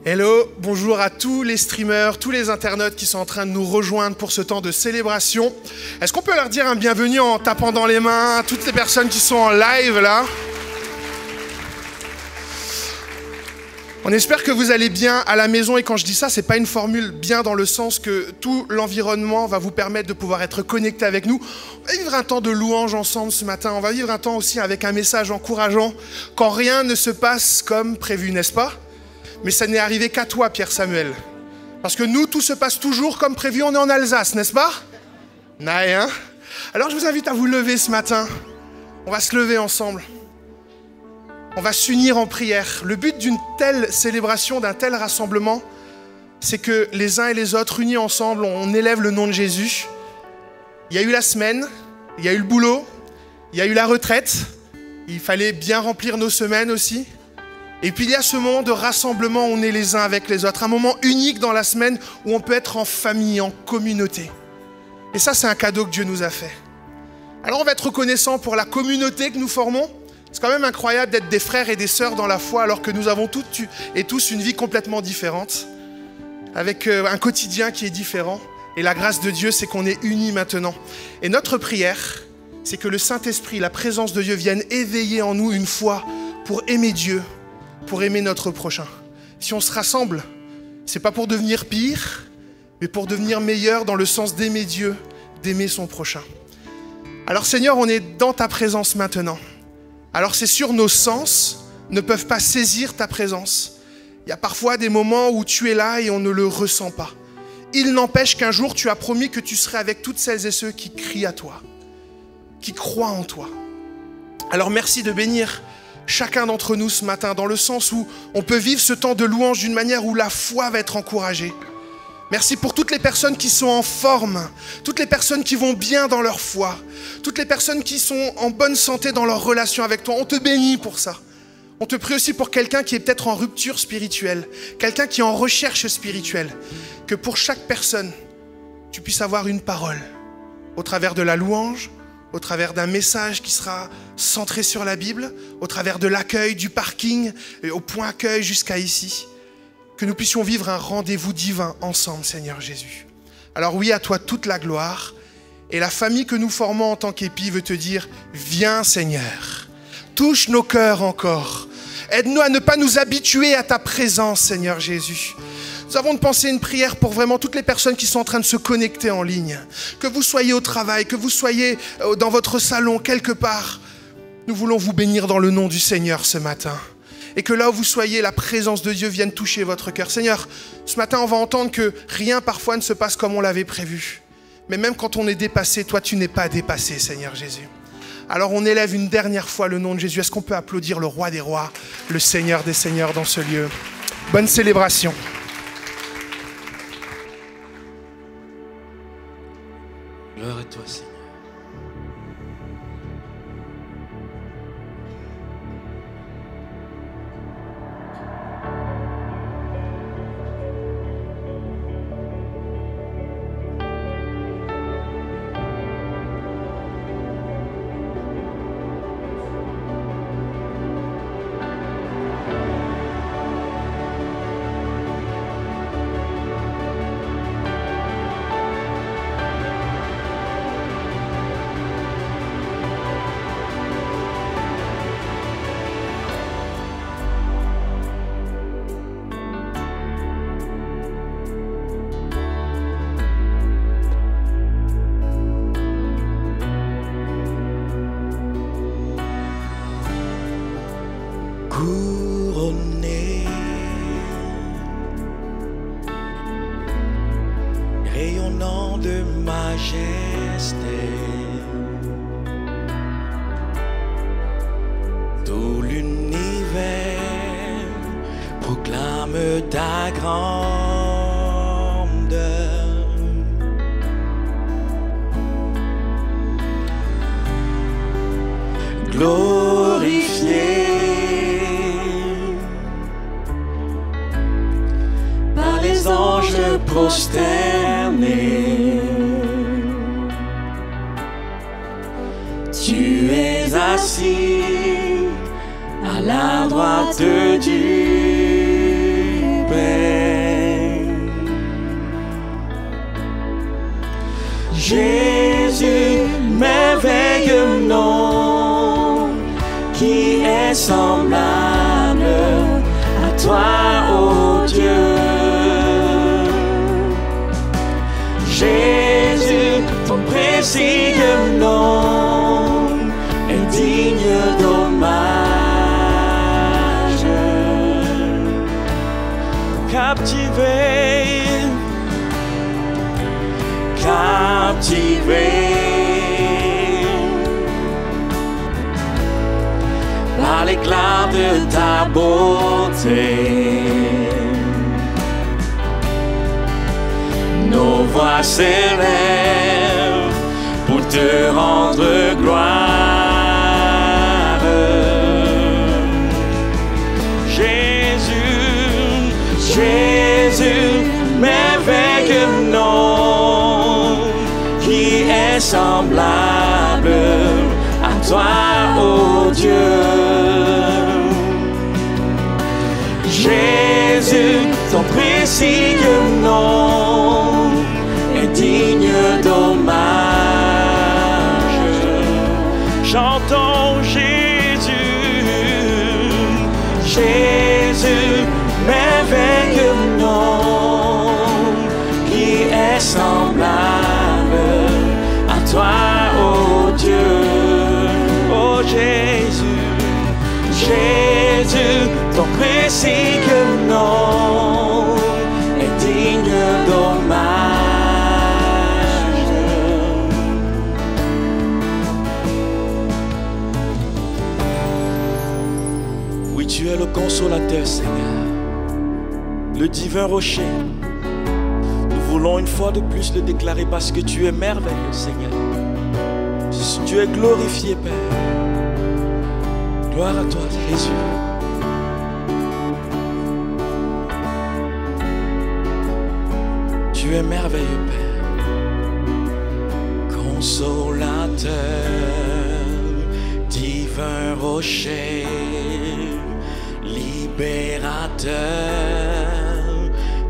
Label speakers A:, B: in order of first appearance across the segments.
A: Hello, bonjour à tous les streamers, tous les internautes qui sont en train de nous rejoindre pour ce temps de célébration. Est-ce qu'on peut leur dire un bienvenue en tapant dans les mains, toutes les personnes qui sont en live là? On espère que vous allez bien à la maison, et quand je dis ça, c'est pas une formule bien dans le sens que tout l'environnement va vous permettre de pouvoir être connecté avec nous. On va vivre un temps de louange ensemble ce matin, on va vivre un temps aussi avec un message encourageant quand rien ne se passe comme prévu, n'est-ce pas? Mais ça n'est arrivé qu'à toi, Pierre Samuel. Parce que nous, tout se passe toujours comme prévu, on est en Alsace, n'est-ce pas? Naï, hein? Alors je vous invite à vous lever ce matin. On va se lever ensemble. On va s'unir en prière. Le but d'une telle célébration, d'un tel rassemblement, c'est que les uns et les autres, unis ensemble, on élève le nom de Jésus. Il y a eu la semaine, il y a eu le boulot, il y a eu la retraite. Il fallait bien remplir nos semaines aussi. Et puis il y a ce moment de rassemblement, on est les uns avec les autres. Un moment unique dans la semaine où on peut être en famille, en communauté. Et ça, c'est un cadeau que Dieu nous a fait. Alors on va être reconnaissant pour la communauté que nous formons. C'est quand même incroyable d'être des frères et des sœurs dans la foi alors que nous avons toutes et tous une vie complètement différente. Avec un quotidien qui est différent. Et la grâce de Dieu, c'est qu'on est unis maintenant. Et notre prière, c'est que le Saint-Esprit, la présence de Dieu vienne éveiller en nous une foi pour aimer Dieu, pour aimer notre prochain. Si on se rassemble, c'est pas pour devenir pire, mais pour devenir meilleur dans le sens d'aimer Dieu, d'aimer son prochain. Alors Seigneur, on est dans ta présence maintenant. Alors c'est sûr, nos sens ne peuvent pas saisir ta présence. Il y a parfois des moments où tu es là et on ne le ressent pas. Il n'empêche qu'un jour tu as promis que tu serais avec toutes celles et ceux qui crient à toi, qui croient en toi. Alors merci de bénir chacun d'entre nous ce matin, dans le sens où on peut vivre ce temps de louange d'une manière où la foi va être encouragée. Merci pour toutes les personnes qui sont en forme, toutes les personnes qui vont bien dans leur foi, toutes les personnes qui sont en bonne santé dans leur relation avec toi. On te bénit pour ça. On te prie aussi pour quelqu'un qui est peut-être en rupture spirituelle, quelqu'un qui est en recherche spirituelle, que pour chaque personne, tu puisses avoir une parole au travers de la louange, au travers d'un message qui sera centré sur la Bible, au travers de l'accueil, du parking, et au point accueil jusqu'à ici. Que nous puissions vivre un rendez-vous divin ensemble, Seigneur Jésus. Alors oui, à toi toute la gloire. Et la famille que nous formons en tant qu'épi veut te dire, viens Seigneur, touche nos cœurs encore. Aide-nous à ne pas nous habituer à ta présence, Seigneur Jésus. Nous avons de penser une prière pour vraiment toutes les personnes qui sont en train de se connecter en ligne. Que vous soyez au travail, que vous soyez dans votre salon, quelque part. Nous voulons vous bénir dans le nom du Seigneur ce matin. Et que là où vous soyez, la présence de Dieu vienne toucher votre cœur. Seigneur, ce matin, on va entendre que rien parfois ne se passe comme on l'avait prévu. Mais même quand on est dépassé, toi, tu n'es pas dépassé, Seigneur Jésus. Alors on élève une dernière fois le nom de Jésus. Est-ce qu'on peut applaudir le roi des rois, le Seigneur des seigneurs dans ce lieu? Bonne célébration.
B: Gloire à toi, Seigneur.
C: Couronné, rayonnant de majesté, tout l'univers proclame ta grandeur. Glorifié par les anges prosternés, tu es assis à la droite du Père. Jésus, merveilleux nom, qui est semblable à toi, ô Dieu. Jésus, ton précieux nom est digne d'hommage. Captivé, captivé par l'éclat de ta beauté. Nos voix s'élèvent pour te rendre gloire. Jésus, Jésus, merveilleux nom, qui est semblable à toi, ô Dieu. Jésus, ton précieux nom est digne d'hommage. Chantons Jésus, Jésus, merveilleux nom, qui est semblable à toi, ô Dieu. Oh Jésus, Jésus, ton précieux nom est digne d'hommage. Oui, tu es le consolateur, Seigneur, le divin rocher. Nous voulons une fois de plus le déclarer parce que tu es merveilleux, Seigneur. Tu es glorifié, Père. Gloire à toi, Jésus. Tu es merveilleux, Père. Consolateur, divin rocher, libérateur,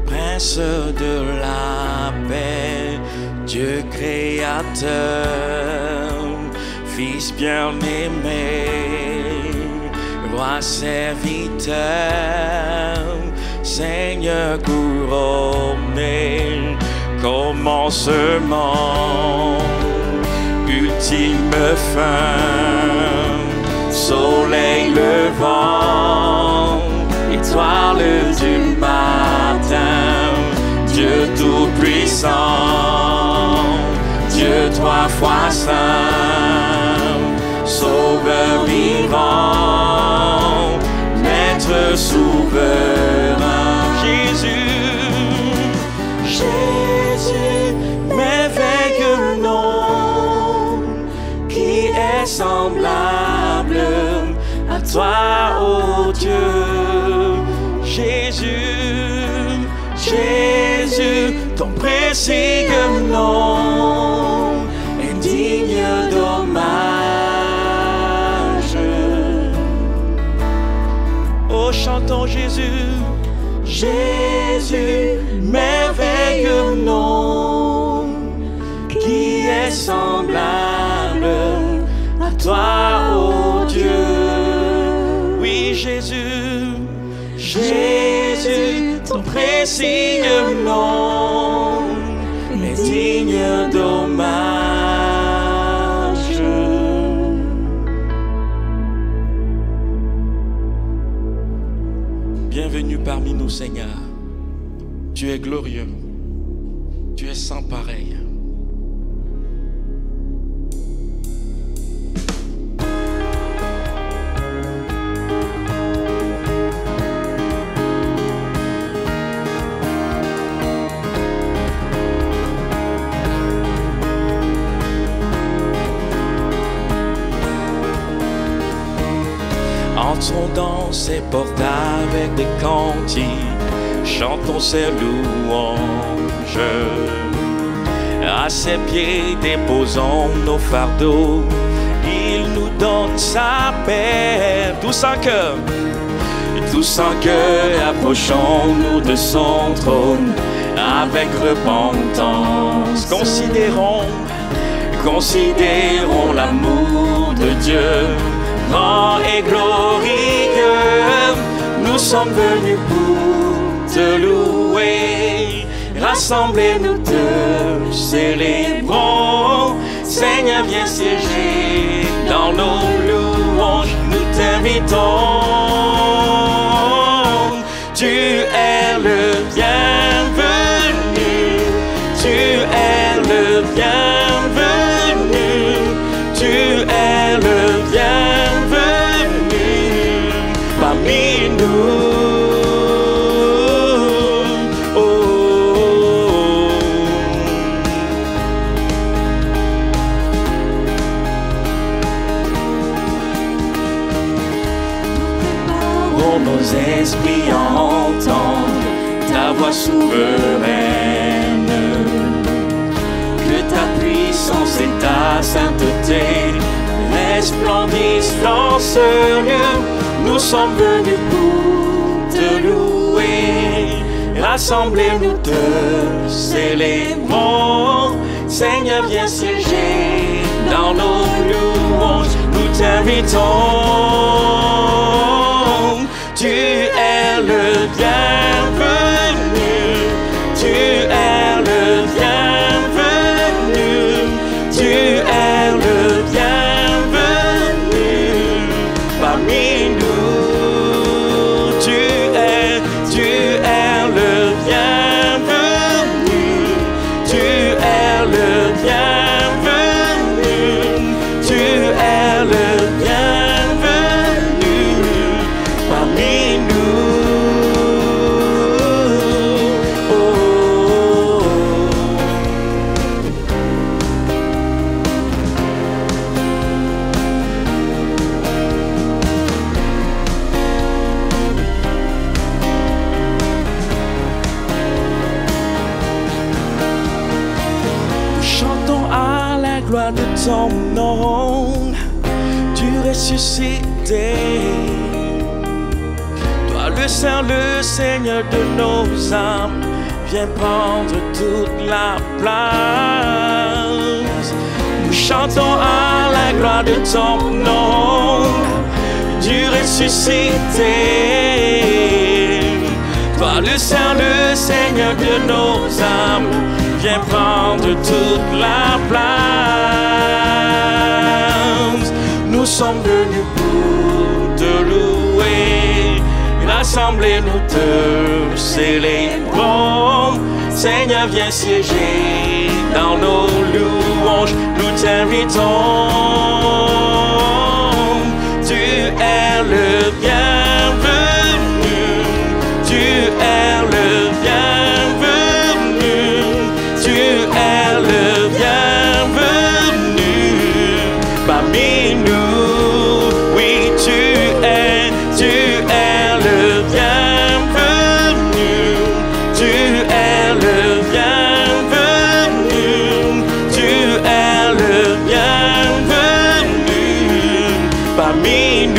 C: prince de la paix, Dieu créateur, Fils bien-aimé, Roi serviteur, Seigneur couronné, commencement, ultime fin, soleil levant, étoile du matin, Dieu tout-puissant, Dieu trois fois saint, sauveur vivant, maître souverain. Jésus, merveilleux nom, qui est semblable à toi, ô Dieu. Jésus, Jésus, ton précieux nom est digne d'hommage. Oh, chantons Jésus. Jésus, merveilleux nom, qui est semblable à toi, ô Dieu. Oui, Jésus, Jésus, ton précieux nom est digne d'hommage. Bienvenue parmi nous, Seigneur. Tu es glorieux. Tu es sans pareil. Entrons dans ses portes avec des cantiques, chantons ses louanges. À ses pieds déposons nos fardeaux, il nous donne sa paix. Tous en cœur, approchons-nous de son trône avec repentance. Considérons considérons l'amour de Dieu, grand et glorieux. Nous sommes venus pour te louer, rassemblez-nous te célébrons. Seigneur, viens siéger dans nos louanges, nous t'invitons. Tu es le bienvenu, tu es le bienvenu, tu es le bienvenu parmi nous. Nos esprits entendent ta voix souveraine, que ta puissance et ta sainteté resplendissent dans ce lieu. Nous sommes venus pour te louer, rassemblez-nous te célébrons. Seigneur, viens siéger dans nos louanges, nous t'invitons. Tu es le bienvenu, tu es le bienvenu, tu es le bienvenu parmi nous. Tu es le bienvenu, tu es le bienvenu, tu es le bienvenu parmi nous. Oh. Nous chantons à la gloire de ton nom, tu ressuscité. Le Saint, le Seigneur de nos âmes, viens prendre toute la place. Nous chantons à la gloire de ton nom, du ressuscité. Toi, le Saint, le Seigneur de nos âmes, viens prendre toute la place. Nous sommes venus pour te louer, rassemblez-nous te célébrons. Seigneur, viens siéger dans nos louanges, nous t'invitons. Tu es le bienvenu, tu es le bienvenu, tu es le bienvenu parmi nous. Oui, tu es le bienvenu, tu es le bienvenu, tu es le bienvenu parmi nous.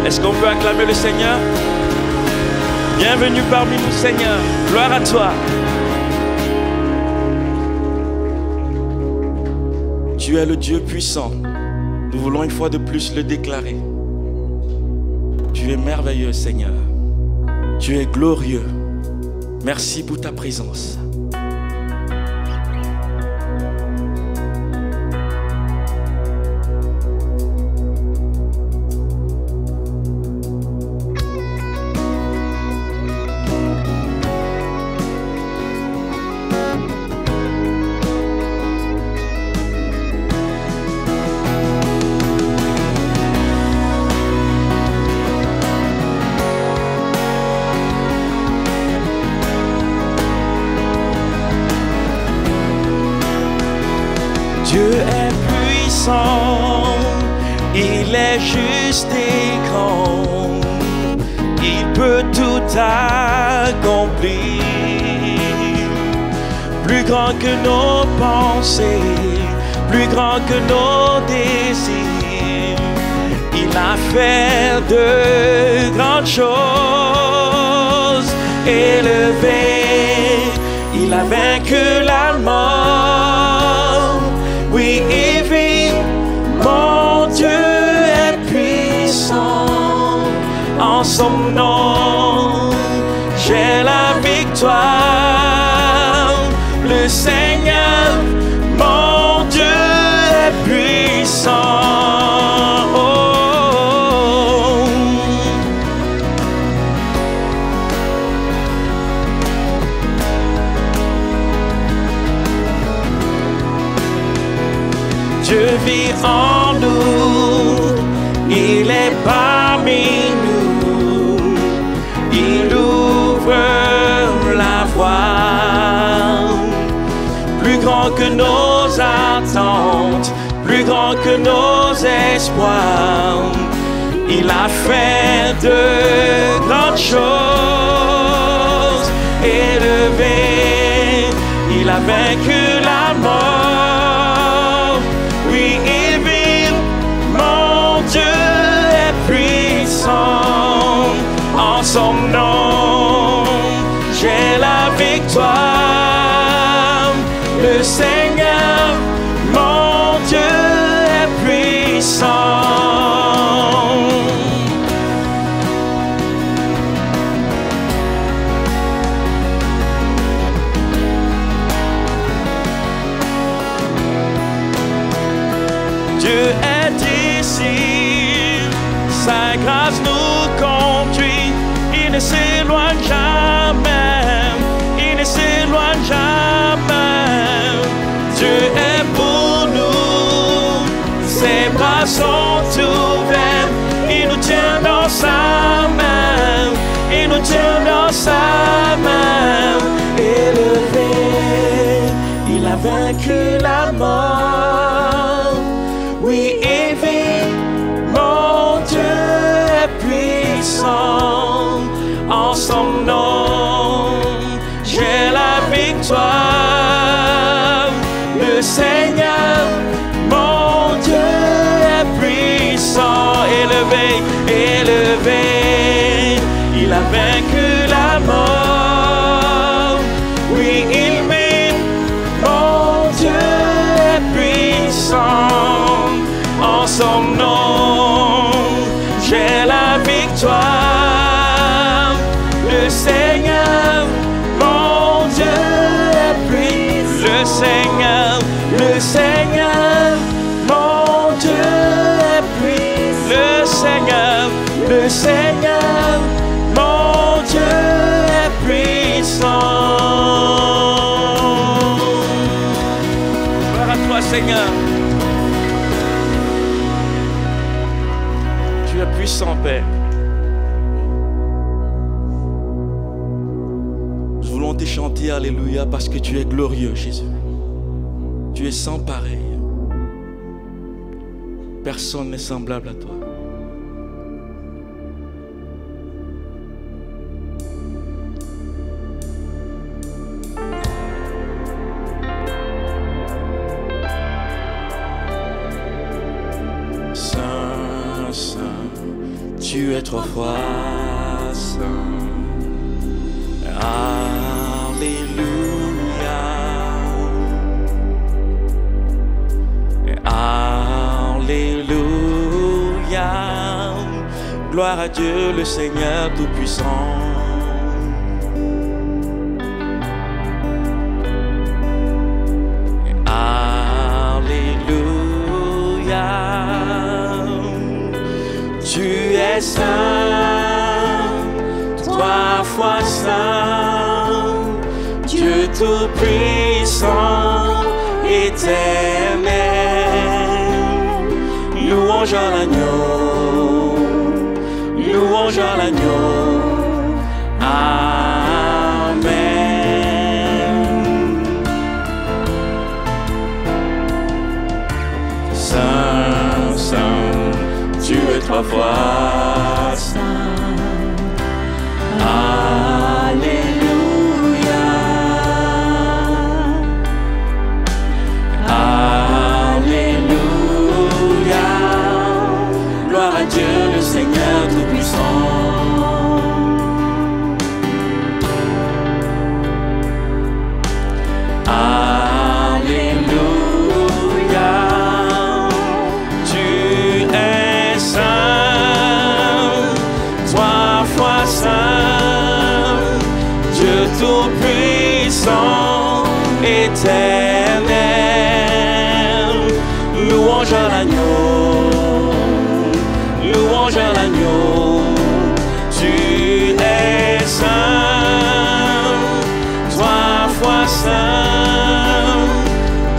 C: Est-ce qu'on peut acclamer le Seigneur? Bienvenue parmi nous, Seigneur. Gloire à toi. Tu es le Dieu puissant. Nous voulons une fois de plus le déclarer. Tu es merveilleux, Seigneur. Tu es glorieux. Merci pour ta présence. Dieu est puissant, il est juste et grand, il peut peut tout accomplir. Plus grand que nos pensées, plus grand que nos désirs. Il a fait de grandes choses. Élevé, il a vaincu la mort. Oui, il vit, mon Dieu est puissant. En son nom, j'ai la victoire. Le Seigneur, mon Dieu est puissant. Dieu vit en nous, il est parmi nous, il ouvre la voie. Plus grand que nos attentes, plus grand que nos espoirs, il a fait de grandes choses. Élevé, il a vaincu la mort. En son nom, j'ai la victoire. Le Seigneur, mon Dieu est puissant. Dieu est ici, sa grâce nous conduit. Il ne s'éloigne jamais, il ne s'éloigne jamais. Dieu est pour nous, ses bras sont ouverts. Il nous tient dans sa main, il nous tient dans sa main. Élevé, il a vaincu la mort. Oui, il vit, mon Dieu est puissant. En son nom, j'ai la victoire. Le Seigneur, mon Dieu est puissant. Élevé, élevé, il a vaincu la mort. Oui, il vit, mon Dieu est puissant. En son nom, j'ai la victoire. Le Seigneur, mon Dieu est puissant. Le Seigneur, mon Dieu est puissant. Le Seigneur, mon Dieu est puissant. Gloire à toi, Seigneur. Tu es puissant, Père. Nous voulons te chanter Alléluia parce que tu es glorieux, Jésus. Tu es sans pareil. Personne n'est semblable à toi. Saint, Saint, tu es trois fois saint. Alléluia. Alléluia. Gloire à Dieu le Seigneur Tout-Puissant. Alléluia. Tu es saint, trois fois saint, Dieu Tout-Puissant, éternel. Louange à l'agneau, louange à l'agneau. Amen. Saint, Saint, tu es trois fois saint. éternel. Louange à l'agneau, louange à l'agneau. Tu es saint, trois fois saint,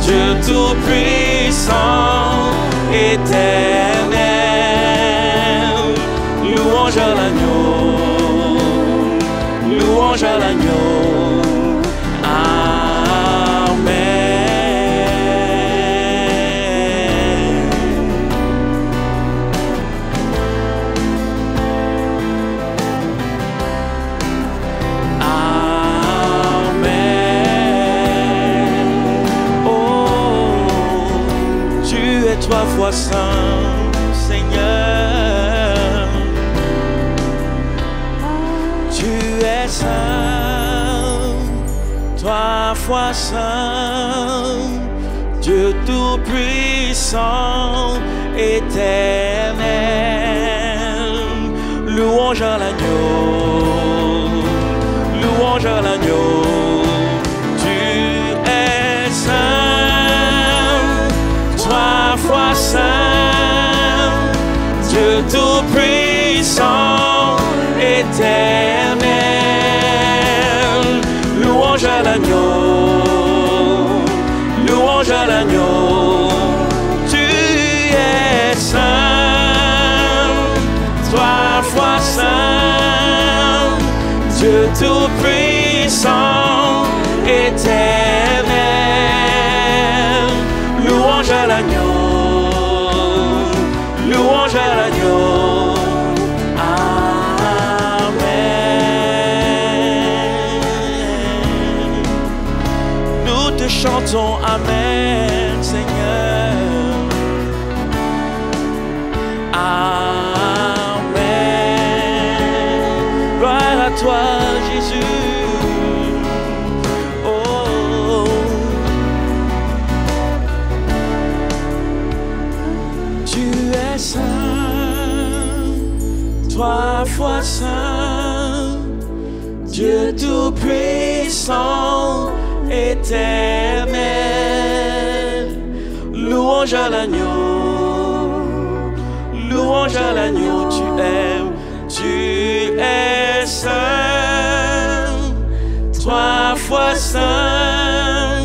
C: Dieu tout-puissant, éternel. Louange à l'agneau, louange à l'agneau. Trois fois saint, Seigneur. Tu es saint, trois fois saint, Dieu tout-puissant, éternel. Louange à l'agneau, louange à l'agneau. Tu es saint, trois fois saint, Dieu tout-puissant, éternel. Louange à l'agneau, louange à l'agneau. Tu es saint, trois fois saint, Dieu tout-puissant, éternel. Louange à l'agneau, louange à l'agneau. Amen. Nous te chantons Amen, Seigneur. Amen. Gloire à toi, Jésus. Trois fois saint, Dieu tout-puissant, éternel. Louange à l'agneau, louange à l'agneau. Tu es saint, trois fois saint,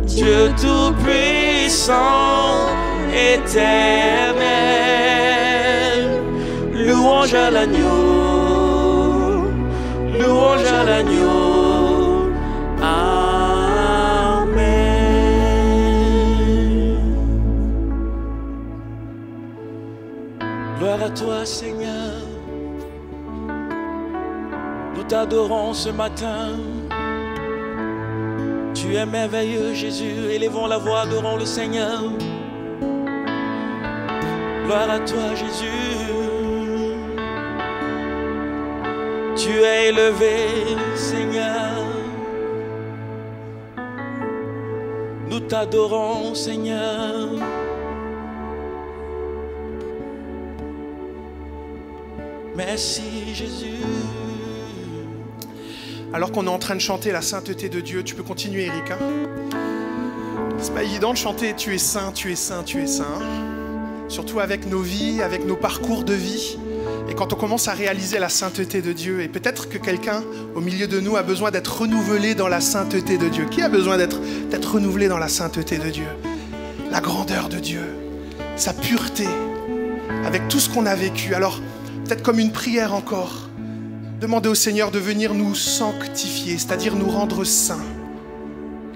C: Dieu tout-puissant, éternel. Louange à l'agneau, louange à l'agneau. Amen. Gloire à toi, Seigneur. Nous t'adorons ce matin. Tu es merveilleux, Jésus. Élevons la voix, adorons le Seigneur. Gloire à toi, Jésus. Tu es élevé, Seigneur. Nous t'adorons, Seigneur. Merci, Jésus.
A: Alors qu'on est en train de chanter la sainteté de Dieu, tu peux continuer, Eric. Hein? C'est pas évident de chanter tu es saint, tu es saint, tu es saint. Surtout avec nos vies, avec nos parcours de vie. Et quand on commence à réaliser la sainteté de Dieu, et peut-être que quelqu'un au milieu de nous a besoin d'être renouvelé dans la sainteté de Dieu. Qui a besoin d'être renouvelé dans la sainteté de Dieu? La grandeur de Dieu, sa pureté, avec tout ce qu'on a vécu. Alors, peut-être comme une prière encore, demander au Seigneur de venir nous sanctifier, c'est-à-dire nous rendre saints.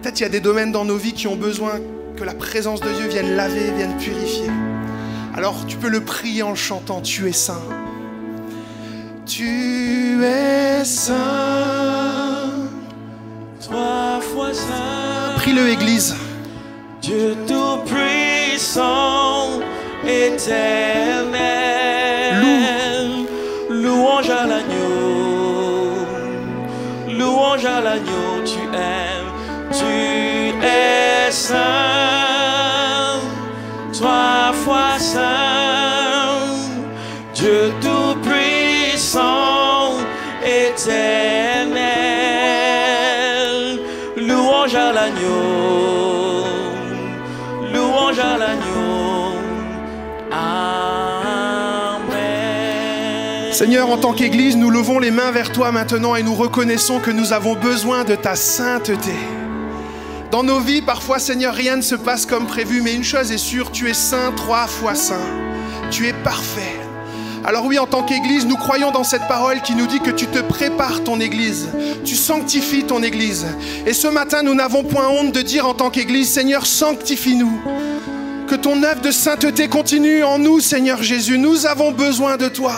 A: Peut-être qu'il y a des domaines dans nos vies qui ont besoin que la présence de Dieu vienne laver, vienne purifier. Alors tu peux le prier en le chantant, tu es saint. Tu es saint,
C: Trois fois saint.
A: Prie-le, Église.
C: Dieu tout-puissant, éternel. Louange à l'agneau, louange à l'agneau. Tu es saint, trois fois saint, Dieu tout-puissant, éternel. Louange louange à l'agneau, louange à l'agneau. Amen.
A: Seigneur, en tant qu'Église, nous levons les mains vers toi maintenant et nous reconnaissons que nous avons besoin de ta sainteté. Dans nos vies, parfois, Seigneur, rien ne se passe comme prévu, mais une chose est sûre, tu es saint, 3 fois saint. Tu es parfait. Alors oui, en tant qu'Église, nous croyons dans cette parole qui nous dit que tu te prépares ton Église, tu sanctifies ton Église. Et ce matin, nous n'avons point honte de dire en tant qu'Église, Seigneur, sanctifie-nous. Que ton œuvre de sainteté continue en nous, Seigneur Jésus. Nous avons besoin de toi.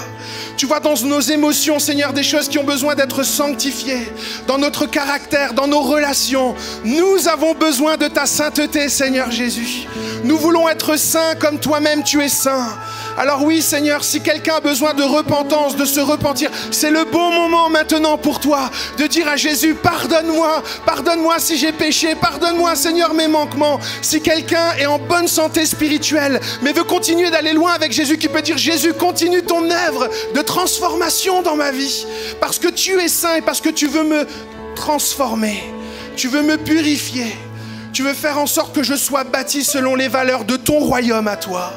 A: Tu vois dans nos émotions, Seigneur, des choses qui ont besoin d'être sanctifiées. Dans notre caractère, dans nos relations. Nous avons besoin de ta sainteté, Seigneur Jésus. Nous voulons être saints comme toi-même tu es saint. Alors oui, Seigneur, si quelqu'un a besoin de repentance, de se repentir, c'est le bon moment maintenant pour toi de dire à Jésus, pardonne-moi, pardonne-moi si j'ai péché, pardonne-moi, Seigneur, mes manquements. Si quelqu'un est en bonne santé spirituelle, mais veut continuer d'aller loin avec Jésus, qui peut dire, Jésus, continue ton œuvre de transformation dans ma vie, parce que tu es saint et parce que tu veux me transformer, tu veux me purifier. Tu veux faire en sorte que je sois bâti selon les valeurs de ton royaume à toi.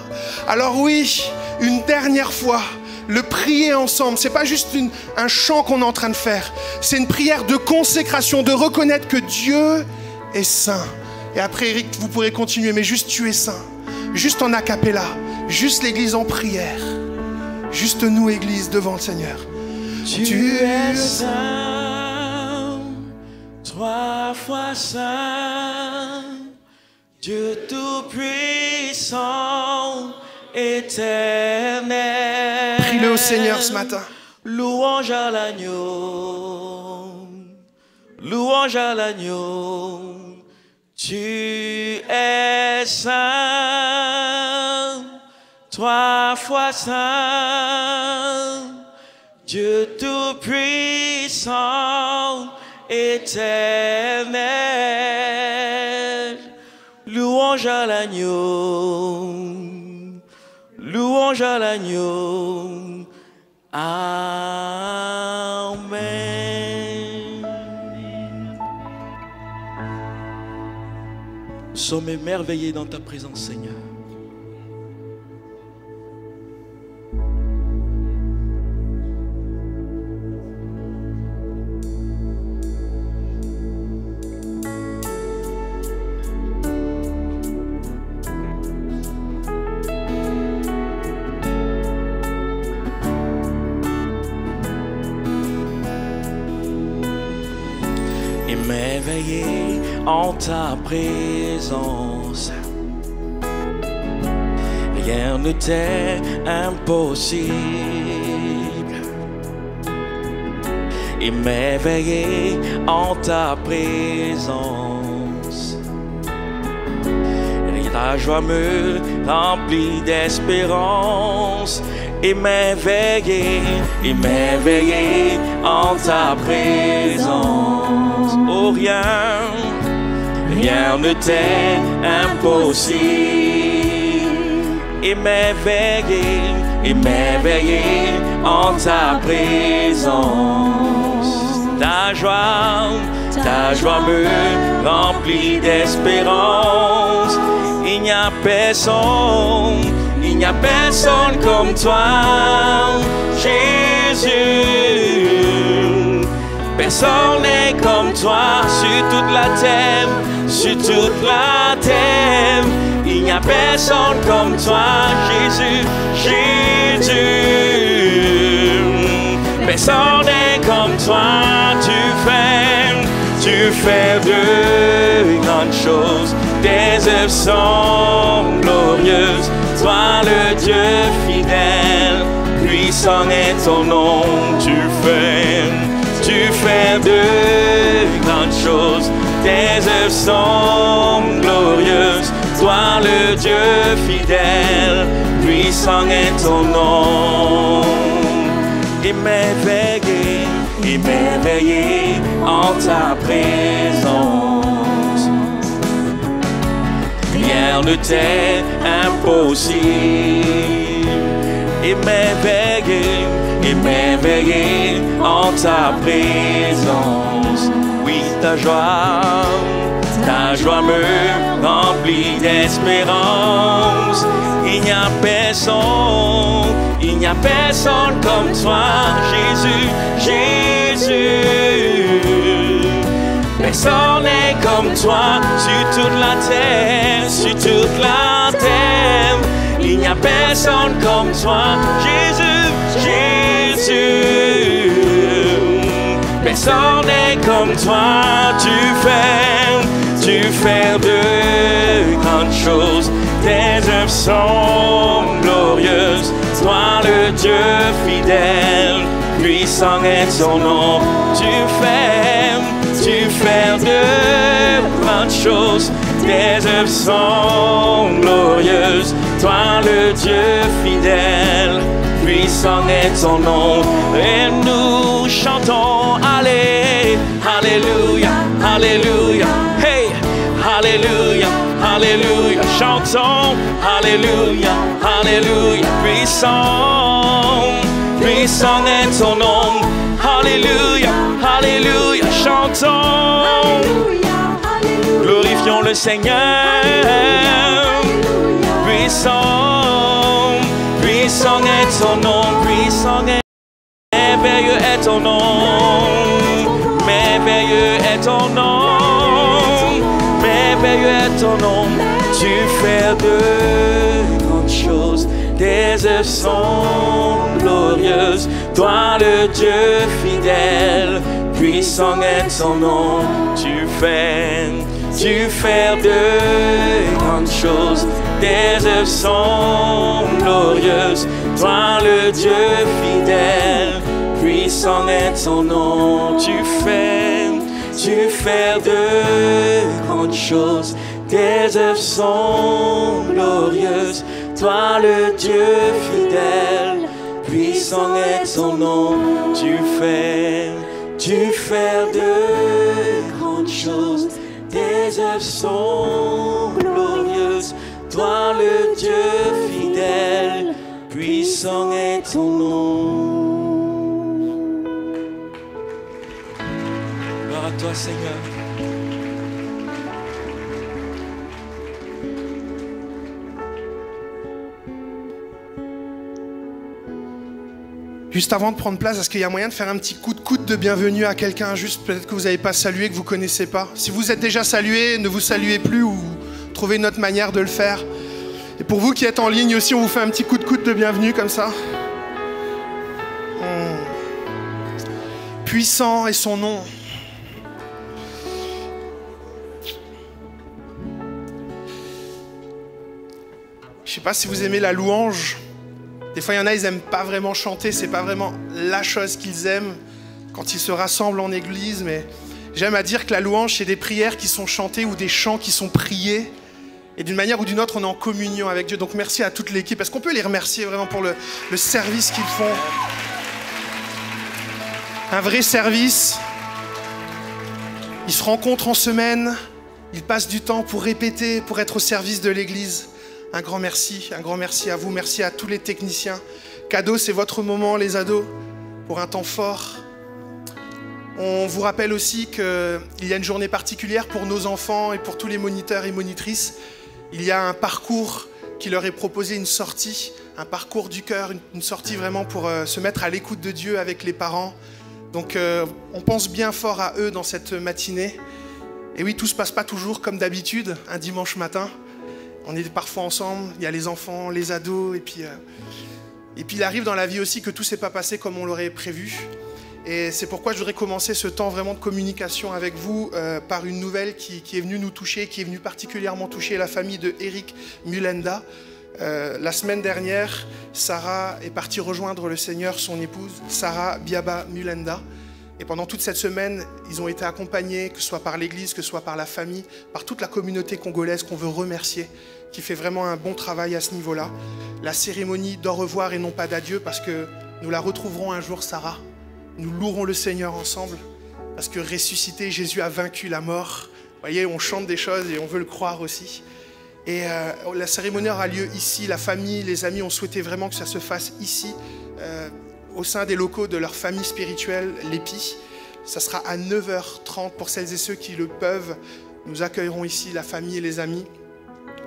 A: Alors oui, une dernière fois, le prier ensemble, c'est pas juste un chant qu'on est en train de faire. C'est une prière de consécration, de reconnaître que Dieu est saint. Et après, Eric, vous pourrez continuer, mais juste tu es saint. Juste en a cappella, juste l'église en prière. Juste nous, église, devant le Seigneur.
C: Tu es saint, 3 fois saint, Dieu tout-puissant, éternel.
A: Prie-le au Seigneur ce matin.
C: Louange à l'agneau, louange à l'agneau. Tu es saint, 3 fois saint, Dieu tout-puissant, éternel. Louange à l'agneau, louange à l'agneau. Amen. Nous sommes émerveillés dans ta présence, Seigneur. M'éveiller en ta présence, rien ne t'est impossible. Et m'éveiller en ta présence, et ta joie me remplit d'espérance. Et m'éveiller en ta présence. Oh, rien ne t'est impossible. Et m'éveiller en ta présence. Ta joie me remplit d'espérance. Il n'y a personne comme toi, Jésus. Personne n'est comme toi sur toute la terre, Il n'y a personne comme toi, Jésus. Personne n'est comme toi, tu fais de grandes choses, tes œuvres sont glorieuses. Toi le Dieu fidèle, puissant est ton nom, tu fais de grandes choses, tes œuvres sont glorieuses. Toi le Dieu fidèle, puissant est ton nom. Et m'éveiller en ta présence. Rien ne t'est impossible. Et m'éveiller en ta présence. Oui, ta joie Ta joie me remplit d'espérance. Il n'y a personne comme toi, Jésus, Jésus. Personne n'est comme toi sur toute la terre, sur toute la terre. Il n'y a personne comme toi, Jésus, Jésus. Personne n'est comme toi, tu fais de grandes choses. Tes œuvres sont glorieuses. Toi le Dieu fidèle, puissant est ton nom. Tu fais de grandes choses. Tes œuvres sont glorieuses. Toi le Dieu fidèle, puissant est ton nom. Et nous chantons, allez, alléluia, alléluia, hey, alléluia, alléluia, chantons, alléluia, alléluia, puissant, puissant est ton nom, alléluia, alléluia, chantons, glorifions le Seigneur, puissant, puissant est ton nom, puissant est, merveilleux est ton nom, merveilleux est ton nom, merveilleux est ton nom. Tu fais de grandes choses, tes œuvres sont glorieuses. Toi le Dieu fidèle, puissant est ton nom. Tu fais de grandes choses, tes œuvres sont glorieuses. Toi le Dieu fidèle, puissant est ton nom. Tu fais de grandes choses, tes œuvres sont glorieuses. Toi le Dieu fidèle, puissant est ton nom. Tu fais de grandes choses, tes œuvres sont glorieuses. Toi le Dieu fidèle, puissant est ton nom. Gloire à toi, Seigneur.
A: Juste avant de prendre place, est-ce qu'il y a moyen de faire un petit coup de coude de bienvenue à quelqu'un? Juste peut-être que vous n'avez pas salué, que vous ne connaissez pas. Si vous êtes déjà salué, ne vous saluez plus ou trouvez une autre manière de le faire. Et pour vous qui êtes en ligne aussi, on vous fait un petit coup de coude de bienvenue comme ça. Puissant est son nom. Je ne sais pas si vous aimez la louange. Des fois, il y en a, ils n'aiment pas vraiment chanter. C'est pas vraiment la chose qu'ils aiment quand ils se rassemblent en église. Mais j'aime à dire que la louange, c'est des prières qui sont chantées ou des chants qui sont priés. Et d'une manière ou d'une autre, on est en communion avec Dieu. Donc merci à toute l'équipe. Est-ce qu'on peut les remercier vraiment pour le service qu'ils font? Un vrai service. Ils se rencontrent en semaine. Ils passent du temps pour répéter, pour être au service de l'église. Un grand merci à vous. Merci à tous les techniciens. Cadeau, c'est votre moment, les ados, pour un temps fort. On vous rappelle aussi qu'il y a une journée particulière pour nos enfants et pour tous les moniteurs et monitrices. Il y a un parcours qui leur est proposé, une sortie, un parcours du cœur, une sortie vraiment pour se mettre à l'écoute de Dieu avec les parents. Donc on pense bien fort à eux dans cette matinée. Et oui, tout ne se passe pas toujours comme d'habitude, un dimanche matin. On est parfois ensemble, il y a les enfants, les ados, et puis il arrive dans la vie aussi que tout ne s'est pas passé comme on l'aurait prévu. Et c'est pourquoi je voudrais commencer ce temps vraiment de communication avec vous par une nouvelle qui est venue nous toucher, qui est venue particulièrement toucher la famille de Eric Mulenda. La semaine dernière, Sarah est partie rejoindre le Seigneur, son épouse, Sarah Biaba Mulenda. Et pendant toute cette semaine, ils ont été accompagnés, que ce soit par l'Église, que ce soit par la famille, par toute la communauté congolaise qu'on veut remercier, qui fait vraiment un bon travail à ce niveau-là. La cérémonie d'au revoir et non pas d'adieu, parce que nous la retrouverons un jour, Sarah. Nous louerons le Seigneur ensemble, parce que ressuscité, Jésus a vaincu la mort. Vous voyez, on chante des choses et on veut le croire aussi. Et la cérémonie aura lieu ici. La famille, les amis ont souhaité vraiment que ça se fasse ici, au sein des locaux de leur famille spirituelle, l'Épi. Ça sera à 9h30 pour celles et ceux qui le peuvent. Nous accueillerons ici la famille et les amis.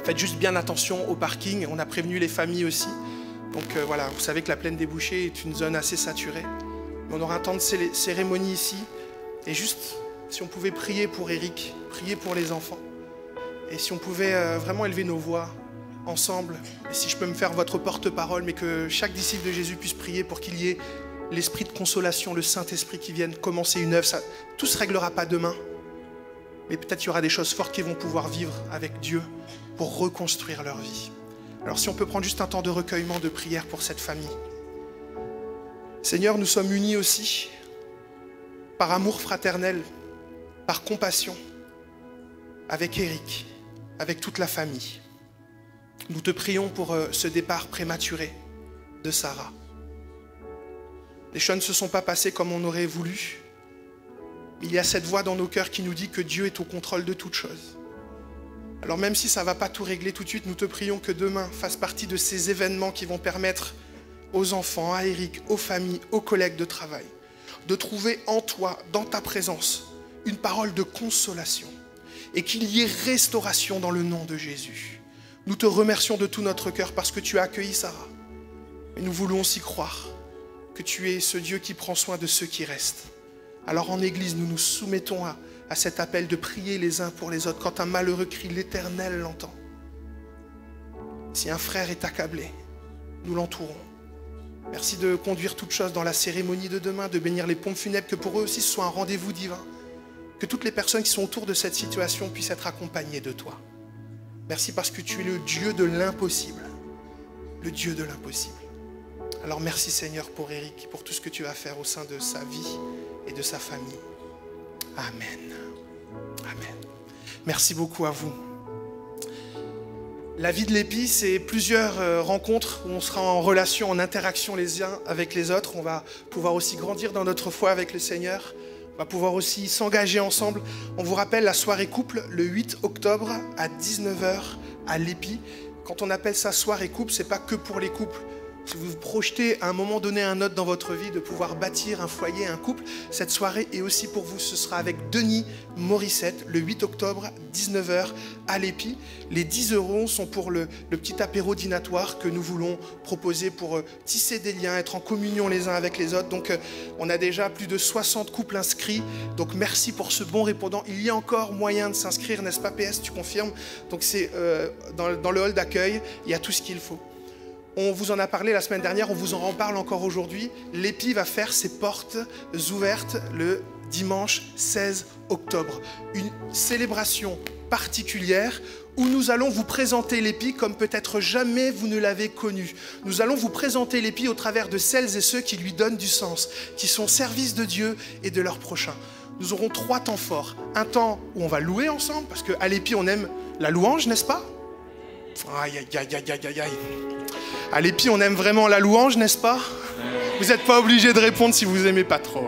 A: Faites juste bien attention au parking. On a prévenu les familles aussi. Donc voilà, vous savez que la plaine des Bouchers est une zone assez saturée. Mais on aura un temps de cérémonie ici. Et juste, si on pouvait prier pour Eric, prier pour les enfants. Et si on pouvait vraiment élever nos voix ensemble. Et si je peux me faire votre porte-parole, mais que chaque disciple de Jésus puisse prier pour qu'il y ait l'esprit de consolation, le Saint-Esprit qui vienne commencer une œuvre. Ça, tout ne se réglera pas demain. Mais peut-être il y aura des choses fortes qu'ils vont pouvoir vivre avec Dieu pour reconstruire leur vie. Alors si on peut prendre juste un temps de recueillement, de prière pour cette famille. Seigneur, nous sommes unis aussi par amour fraternel, par compassion, avec Eric, avec toute la famille. Nous te prions pour ce départ prématuré de Sarah. Les choses ne se sont pas passées comme on aurait voulu. Il y a cette voix dans nos cœurs qui nous dit que Dieu est au contrôle de toutes choses. Alors même si ça ne va pas tout régler tout de suite, nous te prions que demain fasse partie de ces événements qui vont permettre aux enfants, à Eric, aux familles, aux collègues de travail, de trouver en toi, dans ta présence, une parole de consolation et qu'il y ait restauration dans le nom de Jésus. Nous te remercions de tout notre cœur parce que tu as accueilli Sarah. Et nous voulons aussi croire que tu es ce Dieu qui prend soin de ceux qui restent. Alors en Église, nous nous soumettons à cet appel de prier les uns pour les autres. Quand un malheureux crie, l'Éternel l'entend. Si un frère est accablé, nous l'entourons. Merci de conduire toutes choses dans la cérémonie de demain, de bénir les pompes funèbres, que pour eux aussi ce soit un rendez-vous divin. Que toutes les personnes qui sont autour de cette situation puissent être accompagnées de toi. Merci parce que tu es le Dieu de l'impossible. Le Dieu de l'impossible. Alors merci Seigneur pour Eric, pour tout ce que tu vas faire au sein de sa vie et de sa famille. Amen. Amen. Merci beaucoup à vous. La vie de l'Épi, c'est plusieurs rencontres où on sera en relation, en interaction les uns avec les autres. On va pouvoir aussi grandir dans notre foi avec le Seigneur. On va pouvoir aussi s'engager ensemble. On vous rappelle la soirée couple le 8 octobre à 19h à l'Épi. Quand on appelle ça soirée couple, c'est pas que pour les couples. Si vous vous projetez à un moment donné un autre dans votre vie de pouvoir bâtir un foyer, un couple, cette soirée est aussi pour vous. Ce sera avec Denis Morissette le 8 octobre, 19h à l'Épi. Les 10 € sont pour le petit apéro dînatoire que nous voulons proposer pour tisser des liens, être en communion les uns avec les autres. Donc on a déjà plus de 60 couples inscrits. Donc merci pour ce bon répondant. Il y a encore moyen de s'inscrire, n'est-ce pas PS, tu confirmes? Donc c'est dans le hall d'accueil, il y a tout ce qu'il faut. On vous en a parlé la semaine dernière, on vous en reparle encore aujourd'hui. L'Épi va faire ses portes ouvertes le dimanche 16 octobre. Une célébration particulière où nous allons vous présenter l'Épi comme peut-être jamais vous ne l'avez connu. Nous allons vous présenter l'Épi au travers de celles et ceux qui lui donnent du sens, qui sont au service de Dieu et de leur prochain. Nous aurons 3 temps forts. Un temps où on va louer ensemble, parce qu'à l'Épi on aime la louange, n'est-ce pas? Aïe, aïe, aïe, aïe, aïe, aïe. À l'Épi, on aime vraiment la louange, n'est-ce pas? Vous n'êtes pas obligé de répondre si vous n'aimez pas trop.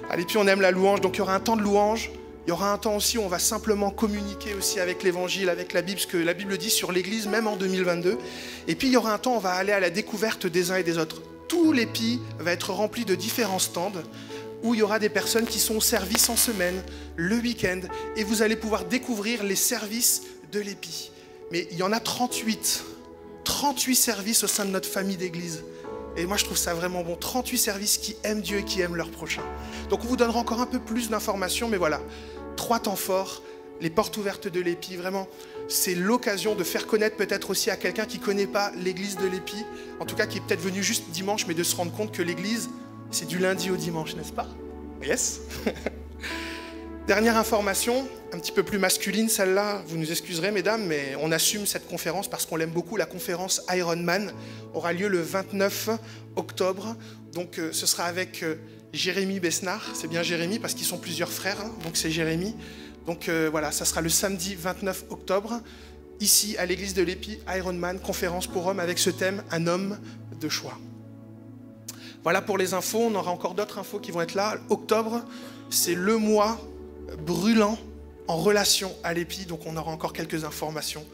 A: À l'Épi, on aime la louange, donc il y aura un temps de louange. Il y aura un temps aussi où on va simplement communiquer aussi avec l'Évangile, avec la Bible, ce que la Bible dit sur l'Église, même en 2022. Et puis il y aura un temps où on va aller à la découverte des uns et des autres. Tout l'Épi va être rempli de différents stands où il y aura des personnes qui sont au service en semaine, le week-end, et vous allez pouvoir découvrir les services de l'Épi. Mais il y en a 38 services au sein de notre famille d'église. Et moi, je trouve ça vraiment bon. 38 services qui aiment Dieu et qui aiment leur prochain. Donc, on vous donnera encore un peu plus d'informations, mais voilà. 3 temps forts, les portes ouvertes de l'Épi. Vraiment, c'est l'occasion de faire connaître peut-être aussi à quelqu'un qui ne connaît pas l'église de l'Épi, en tout cas qui est peut-être venu juste dimanche, mais de se rendre compte que l'église, c'est du lundi au dimanche, n'est-ce pas? Yes. Dernière information, un petit peu plus masculine, celle-là, vous nous excuserez mesdames, mais on assume cette conférence parce qu'on l'aime beaucoup. La conférence Ironman aura lieu le 29 octobre, donc ce sera avec Jérémy Besnard, c'est bien Jérémy parce qu'ils sont plusieurs frères, hein, donc c'est Jérémy. Donc voilà, ça sera le samedi 29 octobre, ici à l'église de l'Épi, Ironman, conférence pour hommes avec ce thème, un homme de choix. Voilà pour les infos, on aura encore d'autres infos qui vont être là. Octobre, c'est le mois brûlant en relation à l'Épi, donc on aura encore quelques informations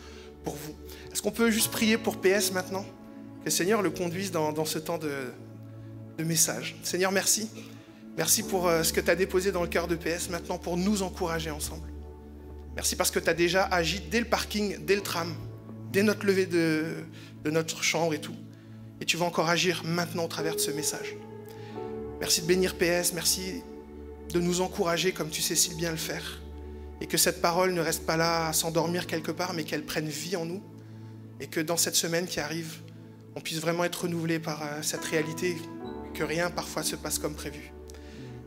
A: pour vous. Est-ce qu'on peut juste prier pour PS maintenant? Que le Seigneur le conduise dans ce temps de message. Seigneur, merci. Merci pour ce que tu as déposé dans le cœur de PS maintenant pour nous encourager ensemble. Merci parce que tu as déjà agi dès le parking, dès le tram, dès notre levée de notre chambre et tout. Et tu vas encore agir maintenant au travers de ce message. Merci de bénir PS, merci de nous encourager comme tu sais si bien le faire. Et que cette parole ne reste pas là à s'endormir quelque part, mais qu'elle prenne vie en nous. Et que dans cette semaine qui arrive, on puisse vraiment être renouvelé par cette réalité, que rien parfois se passe comme prévu.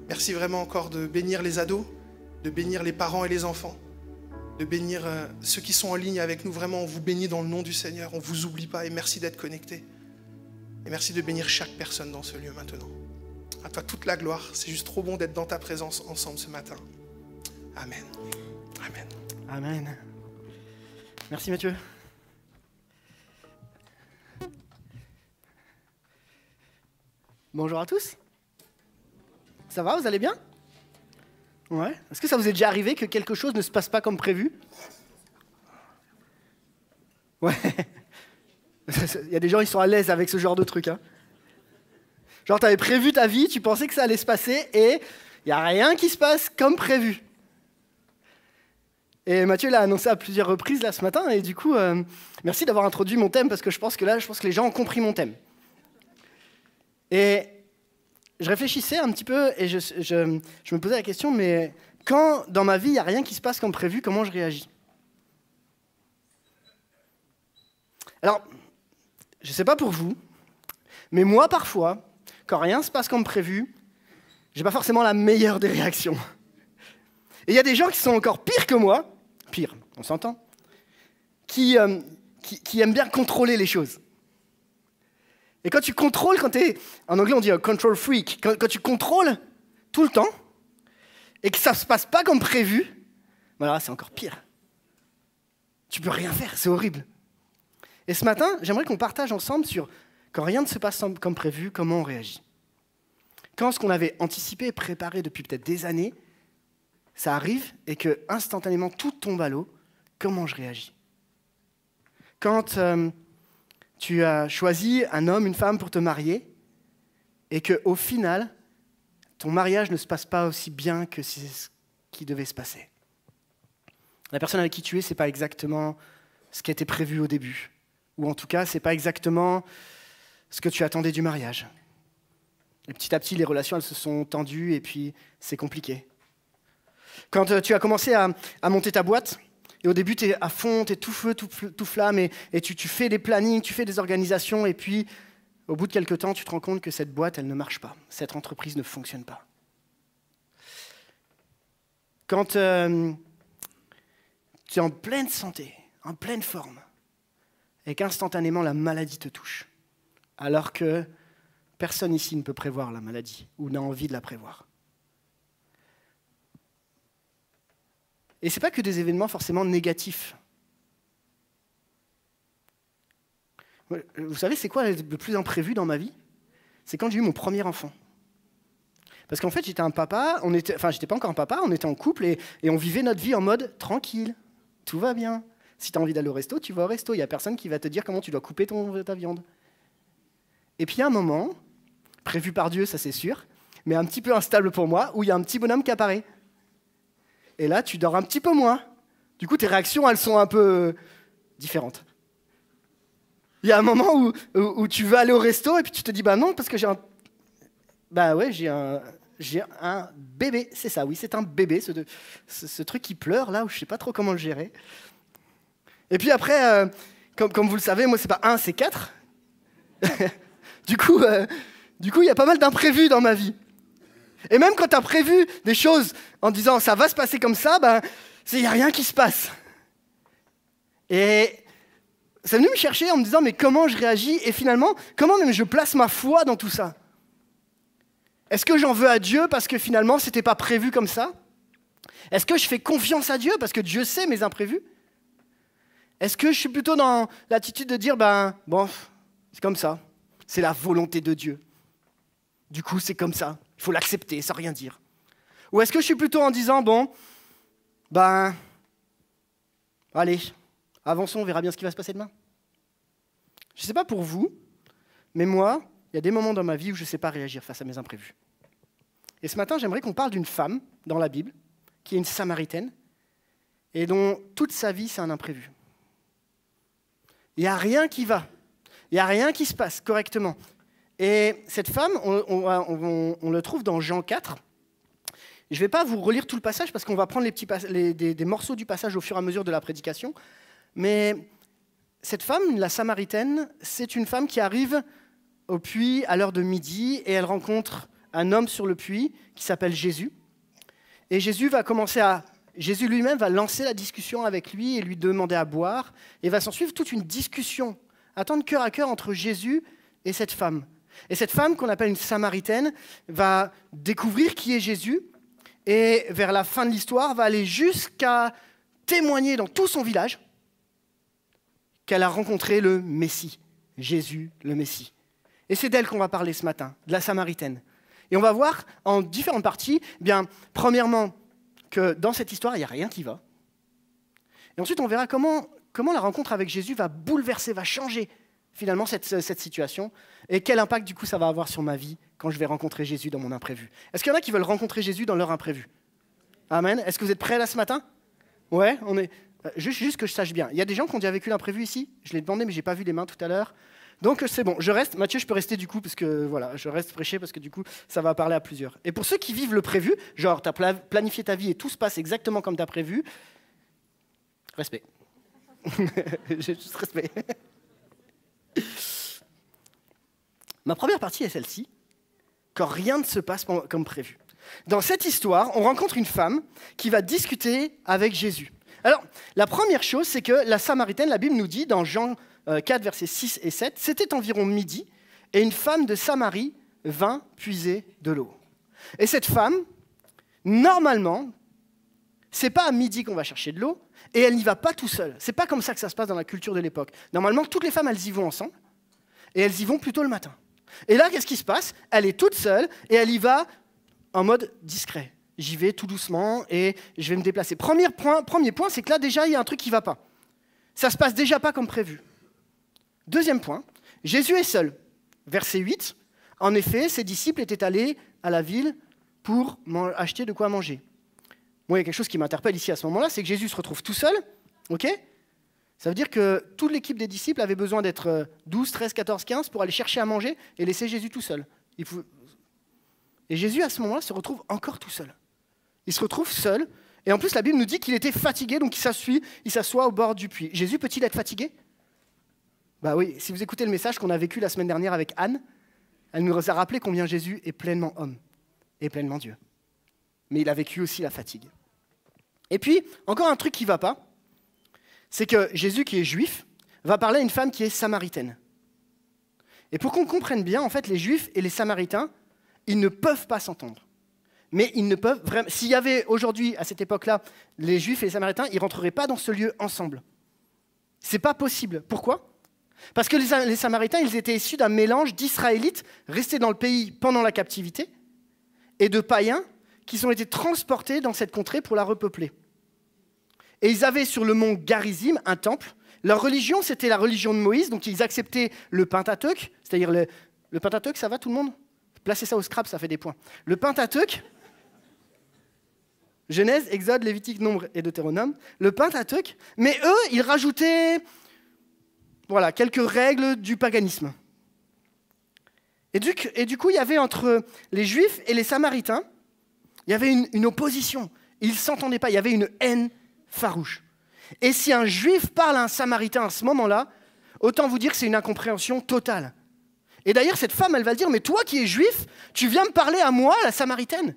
A: Merci vraiment encore de bénir les ados, de bénir les parents et les enfants, de bénir ceux qui sont en ligne avec nous. Vraiment, on vous bénit dans le nom du Seigneur, on ne vous oublie pas et merci d'être connectés. Et merci de bénir chaque personne dans ce lieu maintenant. À toi toute la gloire, c'est juste trop bon d'être dans ta présence ensemble ce matin. Amen. Amen.
D: Amen. Merci Mathieu. Bonjour à tous. Ça va, vous allez bien? Ouais. Est-ce que ça vous est déjà arrivé que quelque chose ne se passe pas comme prévu? Ouais. Il y a des gens, ils sont à l'aise avec ce genre de truc. Hein. Genre, tu avais prévu ta vie, tu pensais que ça allait se passer et il n'y a rien qui se passe comme prévu. Et Mathieu l'a annoncé à plusieurs reprises là ce matin et du coup, merci d'avoir introduit mon thème parce que je pense que les gens ont compris mon thème. Et je réfléchissais un petit peu et je me posais la question, mais quand dans ma vie, il n'y a rien qui se passe comme prévu, comment je réagis? Alors, je ne sais pas pour vous, mais moi, parfois, quand rien ne se passe comme prévu, je n'ai pas forcément la meilleure des réactions. Et il y a des gens qui sont encore pires que moi, pire, on s'entend, qui aiment bien contrôler les choses. Et quand tu contrôles, en anglais on dit control freak, quand tu contrôles tout le temps et que ça ne se passe pas comme prévu, voilà, c'est encore pire. Tu peux rien faire, c'est horrible. Et ce matin, j'aimerais qu'on partage ensemble sur quand rien ne se passe comme prévu, comment on réagit. Quand ce qu'on avait anticipé et préparé depuis peut-être des années, ça arrive et que instantanément tout tombe à l'eau, comment je réagis? Quand tu as choisi un homme, une femme pour te marier et qu'au final, ton mariage ne se passe pas aussi bien que ce qui devait se passer. La personne avec qui tu es, ce n'est pas exactement ce qui était prévu au début. Ou en tout cas, ce n'est pas exactement ce que tu attendais du mariage. Et petit à petit, les relations, elles se sont tendues et puis c'est compliqué. Quand tu as commencé à monter ta boîte, et au début, tu es à fond, tu es tout feu, tout flamme, et tu fais des plannings, tu fais des organisations, et puis au bout de quelques temps, tu te rends compte que cette boîte, elle ne marche pas. Cette entreprise ne fonctionne pas. Quand tu es en pleine santé, en pleine forme, et qu'instantanément la maladie te touche, alors que personne ici ne peut prévoir la maladie, ou n'a envie de la prévoir. Et ce n'est pas que des événements forcément négatifs. Vous savez, c'est quoi le plus imprévu dans ma vie? C'est quand j'ai eu mon premier enfant. Parce qu'en fait, j'étais un papa, j'étais pas encore un papa, on était en couple et on vivait notre vie en mode tranquille. Tout va bien. Si tu as envie d'aller au resto, tu vas au resto. Il n'y a personne qui va te dire comment tu dois couper ta viande. Et puis il y a un moment, prévu par Dieu, ça c'est sûr, mais un petit peu instable pour moi, où il y a un petit bonhomme qui apparaît. Et là, tu dors un petit peu moins. Du coup, tes réactions, elles sont un peu différentes. Il y a un moment où tu veux aller au resto et puis tu te dis, bah non, parce que j'ai un bébé. C'est ça, oui, c'est un bébé, ce truc qui pleure, là, où je ne sais pas trop comment le gérer. Et puis après, comme vous le savez, moi, c'est pas 1, c'est 4. Du coup, il y a pas mal d'imprévus dans ma vie. Et même quand tu as prévu des choses en disant ça va se passer comme ça, il n'y a rien qui se passe. Et c'est venu me chercher en me disant mais comment je réagis et finalement, comment même je place ma foi dans tout ça? Est-ce que j'en veux à Dieu parce que finalement, ce n'était pas prévu comme ça? Est-ce que je fais confiance à Dieu parce que Dieu sait mes imprévus? Est-ce que je suis plutôt dans l'attitude de dire bon, c'est comme ça, c'est la volonté de Dieu. Du coup, c'est comme ça. Il faut l'accepter sans rien dire. Ou est-ce que je suis plutôt en disant, allez, avançons, on verra bien ce qui va se passer demain. Je ne sais pas pour vous, mais moi, il y a des moments dans ma vie où je ne sais pas réagir face à mes imprévus. Et ce matin, j'aimerais qu'on parle d'une femme dans la Bible, qui est une Samaritaine, et dont toute sa vie, c'est un imprévu. Il n'y a rien qui va. Il n'y a rien qui se passe correctement. Et cette femme, on le trouve dans Jean 4. Je ne vais pas vous relire tout le passage parce qu'on va prendre des morceaux du passage au fur et à mesure de la prédication. Mais cette femme, la Samaritaine, c'est une femme qui arrive au puits à l'heure de midi et elle rencontre un homme sur le puits qui s'appelle Jésus. Et Jésus lui-même va lancer la discussion avec lui et lui demander à boire. Et va s'en suivre toute une discussion, un temps de cœur à cœur entre Jésus et cette femme. Et cette femme, qu'on appelle une Samaritaine, va découvrir qui est Jésus et vers la fin de l'histoire, va aller jusqu'à témoigner dans tout son village qu'elle a rencontré le Messie, Jésus le Messie. Et c'est d'elle qu'on va parler ce matin, de la Samaritaine. Et on va voir en différentes parties, premièrement, que dans cette histoire, il n'y a rien qui va. Et ensuite, on verra comment la rencontre avec Jésus va bouleverser, va changer finalement cette situation, et quel impact du coup ça va avoir sur ma vie quand je vais rencontrer Jésus dans mon imprévu. Est-ce qu'il y en a qui veulent rencontrer Jésus dans leur imprévu? Amen. Est-ce que vous êtes prêts là ce matin? Ouais, on est. Juste que je sache bien. Il y a des gens qui ont déjà vécu l'imprévu ici? Je l'ai demandé, mais j'ai pas vu les mains tout à l'heure. Donc c'est bon, je reste. Mathieu, je peux rester du coup, parce que voilà, je reste prêcher parce que du coup, ça va parler à plusieurs. Et pour ceux qui vivent le prévu, genre tu as planifié ta vie et tout se passe exactement comme tu as prévu, respect. J'ai juste respect. Ma première partie est celle-ci, quand rien ne se passe comme prévu. Dans cette histoire, on rencontre une femme qui va discuter avec Jésus. Alors, la première chose, c'est que la Samaritaine, la Bible nous dit, dans Jean 4, versets 6 et 7, c'était environ midi, et une femme de Samarie vint puiser de l'eau. Et cette femme, normalement, c'est pas à midi qu'on va chercher de l'eau, et elle n'y va pas tout seule. C'est pas comme ça que ça se passe dans la culture de l'époque. Normalement, toutes les femmes, elles y vont ensemble, et elles y vont plutôt le matin. Et là, qu'est-ce qui se passe? Elle est toute seule, et elle y va en mode discret. J'y vais tout doucement, et je vais me déplacer. Premier point, c'est que là, déjà, il y a un truc qui ne va pas. Ça se passe déjà pas comme prévu. Deuxième point, Jésus est seul. Verset 8, en effet, ses disciples étaient allés à la ville pour acheter de quoi manger. Moi, il y a quelque chose qui m'interpelle ici à ce moment-là, c'est que Jésus se retrouve tout seul, ok? Ça veut dire que toute l'équipe des disciples avait besoin d'être 12, 13, 14, 15 pour aller chercher à manger et laisser Jésus tout seul. Et Jésus, à ce moment-là, se retrouve encore tout seul. Il se retrouve seul, et en plus, la Bible nous dit qu'il était fatigué, donc il s'assoit au bord du puits. Jésus peut-il être fatigué? Bah oui, si vous écoutez le message qu'on a vécu la semaine dernière avec Anne, elle nous a rappelé combien Jésus est pleinement homme et pleinement Dieu. Mais il a vécu aussi la fatigue. Et puis, encore un truc qui ne va pas, c'est que Jésus, qui est juif, va parler à une femme qui est samaritaine. Et pour qu'on comprenne bien, en fait, les Juifs et les Samaritains, ils ne peuvent pas s'entendre. Mais ils ne peuvent vraiment. S'il y avait aujourd'hui, à cette époque-là, les Juifs et les Samaritains, ils ne rentreraient pas dans ce lieu ensemble. C'est pas possible. Pourquoi? Parce que les Samaritains, ils étaient issus d'un mélange d'Israélites restés dans le pays pendant la captivité et de païens qui ont été transportés dans cette contrée pour la repeupler. Et ils avaient sur le mont Garizim un temple. Leur religion, c'était la religion de Moïse, donc ils acceptaient le Pentateuque, c'est-à-dire le Pentateuque, ça va tout le monde? Placez ça au scrap, ça fait des points. Le Pentateuque, Genèse, Exode, Lévitique, Nombre et Deutéronome, le Pentateuque, mais eux, ils rajoutaient quelques règles du paganisme. Et du coup, il y avait entre les Juifs et les Samaritains, il y avait une opposition. Ils ne s'entendaient pas, il y avait une haine farouche. Et si un Juif parle à un Samaritain à ce moment-là, autant vous dire que c'est une incompréhension totale. Et d'ailleurs, cette femme, elle va dire, mais toi qui es juif, tu viens me parler à moi, la Samaritaine?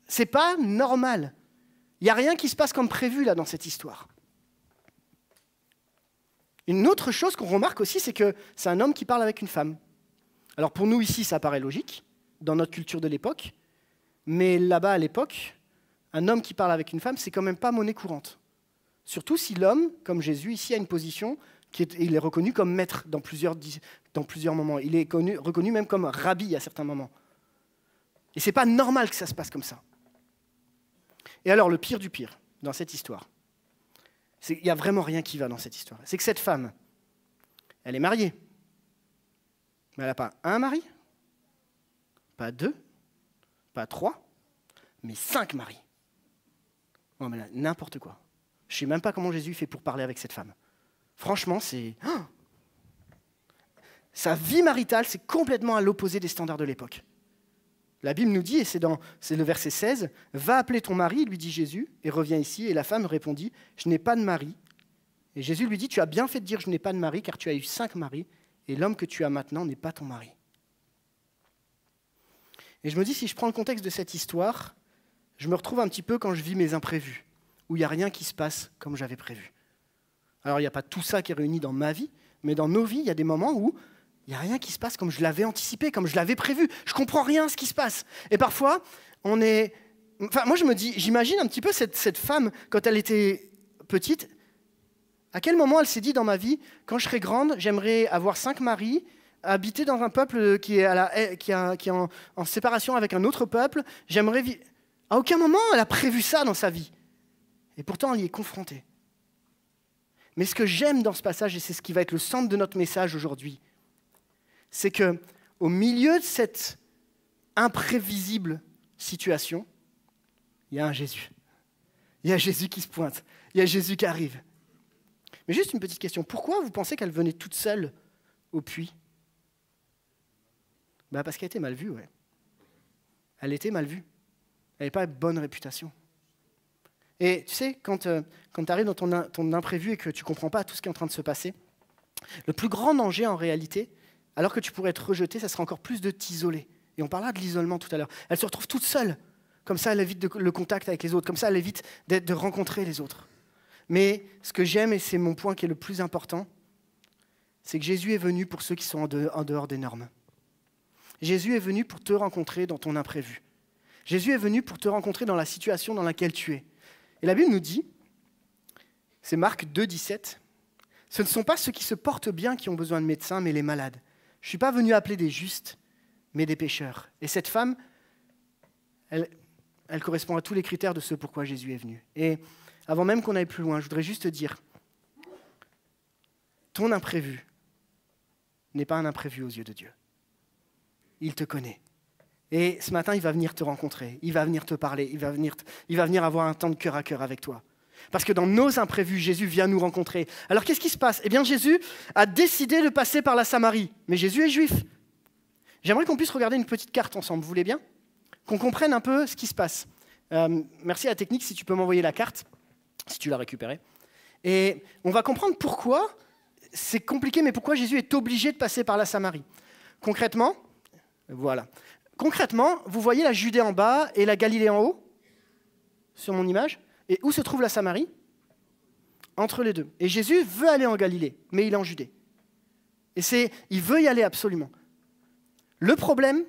D: C'est pas normal. Il n'y a rien qui se passe comme prévu là dans cette histoire. Une autre chose qu'on remarque aussi, c'est que c'est un homme qui parle avec une femme. Alors pour nous ici, ça paraît logique, dans notre culture de l'époque, mais là-bas à l'époque, un homme qui parle avec une femme, c'est quand même pas monnaie courante. Surtout si l'homme, comme Jésus, ici a une position, il est reconnu comme maître dans plusieurs moments. Il est reconnu même comme rabbi à certains moments. Et c'est pas normal que ça se passe comme ça. Et alors, le pire du pire dans cette histoire, il n'y a vraiment rien qui va dans cette histoire. C'est que cette femme, elle est mariée. Mais elle n'a pas un mari, pas 2, pas 3, mais 5 maris. Non, mais là, n'importe quoi. Je ne sais même pas comment Jésus fait pour parler avec cette femme. Franchement, sa vie maritale, c'est complètement à l'opposé des standards de l'époque. La Bible nous dit, et c'est le verset 16, « Va appeler ton mari, lui dit Jésus, et reviens ici. » Et la femme répondit, « Je n'ai pas de mari. » Et Jésus lui dit, « Tu as bien fait de dire, je n'ai pas de mari, car tu as eu 5 maris, et l'homme que tu as maintenant n'est pas ton mari. » Et je me dis, si je prends le contexte de cette histoire, je me retrouve un petit peu quand je vis mes imprévus, où il n'y a rien qui se passe comme j'avais prévu. Alors, il n'y a pas tout ça qui est réuni dans ma vie, mais dans nos vies, il y a des moments où il n'y a rien qui se passe comme je l'avais anticipé, comme je l'avais prévu. Je ne comprends rien à ce qui se passe. Et parfois, moi, je me dis, j'imagine un petit peu cette femme, quand elle était petite, à quel moment elle s'est dit dans ma vie, quand je serai grande, j'aimerais avoir 5 maris, habiter dans un peuple qui est en séparation avec un autre peuple. À aucun moment, elle a prévu ça dans sa vie. Et pourtant, elle y est confrontée. Mais ce que j'aime dans ce passage, et c'est ce qui va être le centre de notre message aujourd'hui, c'est qu'au milieu de cette imprévisible situation, il y a un Jésus. Il y a Jésus qui se pointe. Il y a Jésus qui arrive. Mais juste une petite question. Pourquoi vous pensez qu'elle venait toute seule au puits ? Parce qu'elle était mal vue, ouais. Elle était mal vue. Elle n'avait pas bonne réputation. Et tu sais, quand tu arrives dans ton imprévu et que tu ne comprends pas tout ce qui est en train de se passer, le plus grand danger en réalité, alors que tu pourrais être rejeté, ça sera encore plus de t'isoler. Et on parlera de l'isolement tout à l'heure. Elle se retrouve toute seule. Comme ça, elle évite le contact avec les autres. Comme ça, elle évite de rencontrer les autres. Mais ce que j'aime, et c'est mon point qui est le plus important, c'est que Jésus est venu pour ceux qui sont en dehors des normes. Jésus est venu pour te rencontrer dans ton imprévu. Jésus est venu pour te rencontrer dans la situation dans laquelle tu es. Et la Bible nous dit, c'est Marc 2, 17, « Ce ne sont pas ceux qui se portent bien qui ont besoin de médecins, mais les malades. Je ne suis pas venu appeler des justes, mais des pécheurs. » Et cette femme, elle correspond à tous les critères de ce pourquoi Jésus est venu. Et avant même qu'on aille plus loin, je voudrais juste te dire, ton imprévu n'est pas un imprévu aux yeux de Dieu. Il te connaît. Et ce matin, il va venir te rencontrer, il va venir te parler, il va venir avoir un temps de cœur à cœur avec toi. Parce que dans nos imprévus, Jésus vient nous rencontrer. Alors qu'est-ce qui se passe ? Eh bien, Jésus a décidé de passer par la Samarie. Mais Jésus est juif. J'aimerais qu'on puisse regarder une petite carte ensemble, vous voulez bien ? Qu'on comprenne un peu ce qui se passe. Merci à la technique, si tu peux m'envoyer la carte, si tu l'as récupérée. Et on va comprendre pourquoi, c'est compliqué, mais pourquoi Jésus est obligé de passer par la Samarie. Concrètement, voilà. Concrètement, vous voyez la Judée en bas et la Galilée en haut, sur mon image. Et où se trouve la Samarie ? Entre les deux. Et Jésus veut aller en Galilée, mais il est en Judée. Et il veut y aller absolument. Le problème,